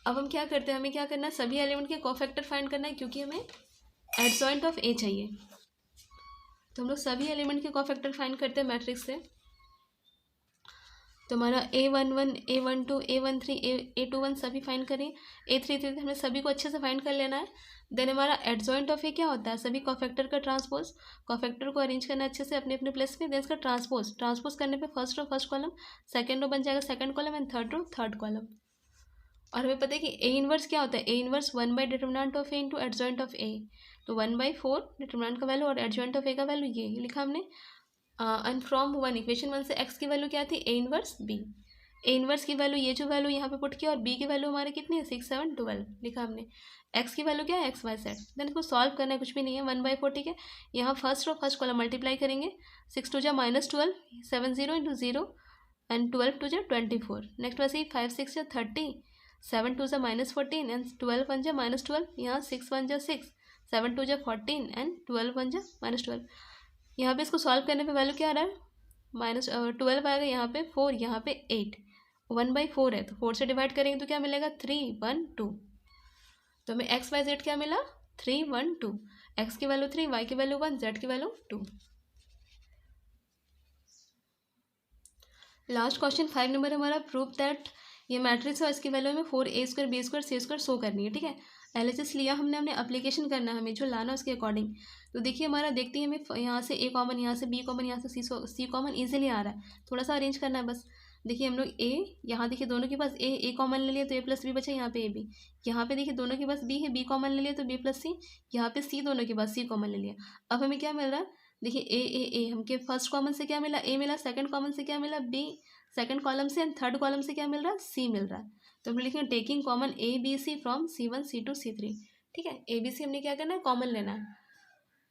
अब हम क्या करते हैं, हमें क्या करना है, सभी एलिमेंट के कोफैक्टर फाइंड करना है, क्योंकि हमें एडजॉइंट ऑफ a चाहिए, तो हम लोग सभी एलिमेंट के कोफैक्टर फाइंड करते हैं मैट्रिक्स से। तो हमारा A11 A12 A13 A21 सभी फाइंड करें, A33 हमें सभी को अच्छे से फाइंड कर लेना है। देन हमारा एडजॉइंट ऑफ ए क्या होता है, सभी कोफैक्टर का ट्रांसपोज, कोफैक्टर को अरेंज करना अच्छे से अपने अपने प्लेस में। देन इसका ट्रांसपोज करने पे first row first column, second row बन जाएगा second column and third row third column. और हमें पता है कि ए इनवर्स क्या होता है, A inverse one by determinant of A into adjoint of A. तो 1/4 डिटर्मिनेंट का वैल्यू और एडजॉइंट ऑफ ए का वैल्यू ये लिखा हमने। एंड फ्रॉम वन इक्वेशन 1 से एक्स की वैल्यू क्या थी, A inverse B. A inverse की वैल्यू ये जो वैल्यू यहाँ पे पुट किया और बी की वैल्यू हमारे कितनी है 6 7 12 लिखा हमने। एक्स की वैल्यू क्या है XY Z। देन इसको सॉल्व करना है, कुछ भी नहीं है, 1/4 ठीक है। यहाँ first row first column multiply करेंगे, 6 2 जा -12, 7 0 इंटू 0 एंड 12 2 जा 24। नेक्स्ट वैसे ही 5 6 जा 30, 7 2 जा -14 एंड 12 1 जा -12, यहाँ 6 1 जा 6, 7 2 जा 14 एंड 12 1 जा -12। यहाँ पे इसको सॉल्व करने पे वैल्यू क्या आ रहा है, -12 आएगा, यहाँ पे 4, यहाँ पे 8, 1/4 है तो 4 से डिवाइड करेंगे तो क्या मिलेगा 3 1 2। तो हमें XY Z क्या मिला 3 1 2। एक्स की वैल्यू 3, वाई की वैल्यू 1, जेड की वैल्यू 2। लास्ट क्वेश्चन 5 नंबर हमारा, प्रूव दैट ये मैट्रिक्स है, इसकी वैल्यू हमें 4A² B² C² शो करनी है, ठीक है। LHS लिया हमने, एप्लीकेशन करना है हमें जो लाना उसके अकॉर्डिंग। तो देखिए हमारा देखते हैं, हमें यहाँ से A कॉमन, यहाँ से B कॉमन, यहाँ से C कॉमन ईजिली आ रहा है, थोड़ा सा अरेंज करना है बस। देखिए हम लोग A, यहाँ देखिए दोनों के पास A कॉमन ले लिया तो A + B बचा, यहाँ पे AB। यहाँ पे देखिए दोनों के पास B है, B कॉमन ले लिया तो B + C। यहाँ पे C दोनों के पास C कॉमन ले लिया। अब हमें क्या मिल रहा है, देखिए A हमके फर्स्ट कॉमन से क्या मिला A मिला, सेकंड कॉमन से क्या मिला B, सेकंड कॉलम से, एंड थर्ड कॉलम से क्या मिल रहा है C मिल रहा है। तो हम लिखेंगे taking common ABC from C1 C2 C3, ठीक है। ABC हमने क्या करना है, कॉमन लेना है।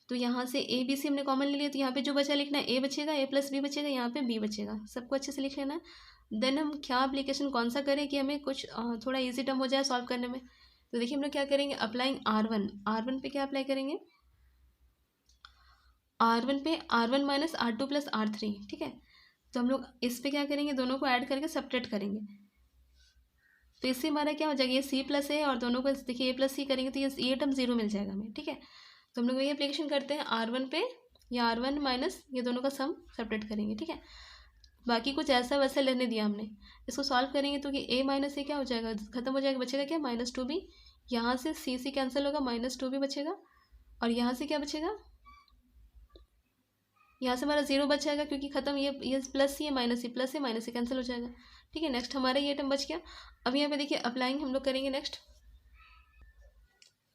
तो यहाँ से ABC हमने कॉमन ले लिया तो यहाँ पे जो बचा लिखना है A बचेगा, A + B बचेगा, यहाँ पे B बचेगा, सबको अच्छे से लिख लेना है। देन हम क्या एप्लीकेशन कौन सा करें कि हमें कुछ थोड़ा इजी टर्म हो जाए सॉल्व करने में। तो देखिए हम लोग क्या करेंगे, अप्लाइंग R1 पे क्या अप्लाई करेंगे, R1 पे R1 - R2 + R3, ठीक है। तो हम लोग इस पे क्या करेंगे, दोनों को ऐड करके सब्ट्रैक्ट करेंगे। तो इससे हमारा क्या हो जाएगा, ये C + A और दोनों को देखिए A + C करेंगे तो ये टर्म 0 मिल जाएगा हमें, ठीक है। तो हम लोग ये एप्लीकेशन करते हैं, R1 पे या R1 माइनस ये दोनों का सम सब्ट्रैक्ट करेंगे, ठीक है। बाकी कुछ ऐसा वैसा लेने दिया हमने, इसको सॉल्व करेंगे तो कि A - A क्या हो जाएगा, खत्म हो जाएगा, बचेगा क्या -2B। यहाँ से C कैंसिल होगा, -2B बचेगा। और यहाँ से क्या बचेगा, यहाँ से हमारा 0 बच जाएगा क्योंकि खत्म, ये प्लस C है, -C + A -C कैंसिल हो जाएगा, ठीक है। नेक्स्ट हमारा ये टर्म बच गया। अब यहाँ पे देखिए अप्लाइंग हम लोग करेंगे नेक्स्ट।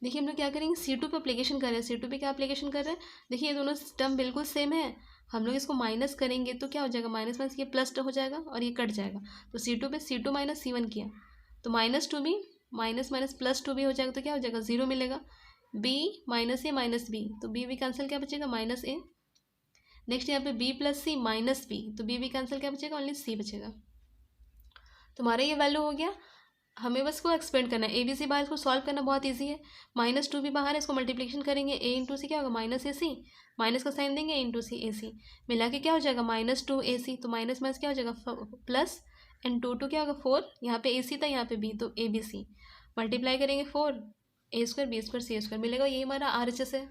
देखिए हम लोग क्या करेंगे, C2 पे एप्लीकेशन कर रहे हैं। C2 पे क्या एप्लीकेशन कर रहे हैं, देखिए ये दोनों टर्म बिल्कुल सेम है, हम लोग इसको माइनस करेंगे तो क्या हो जाएगा, माइनस ये प्लस हो जाएगा और ये कट जाएगा। तो C2 पे C2 - C1 किया तो -2B +2B हो जाएगा तो क्या हो जाएगा 0 मिलेगा। B - A - B तो B कैंसिल, क्या बचेगा -A। नेक्स्ट यहाँ पे B + C - B तो B कैंसिल, क्या बचेगा ओनली C बचेगा। तुम्हारा ये वैल्यू हो गया, हमें बस को एक्सपेंड करना है। ABC बाहर, इसको सॉल्व करना बहुत इजी है। -2B बाहर है, इसको मल्टीप्लिकेशन करेंगे, A × C क्या होगा -AC, माइनस का साइन देंगे A × C AC, मिला के क्या हो जाएगा -2AC। तो माइनस क्या हो जाएगा प्लस, एंड 2 क्या होगा 4, यहाँ पे AC था यहाँ पे B तो ABC, मल्टीप्लाई करेंगे 4 A² B² C² मिलेगा, ये हमारा RHS है।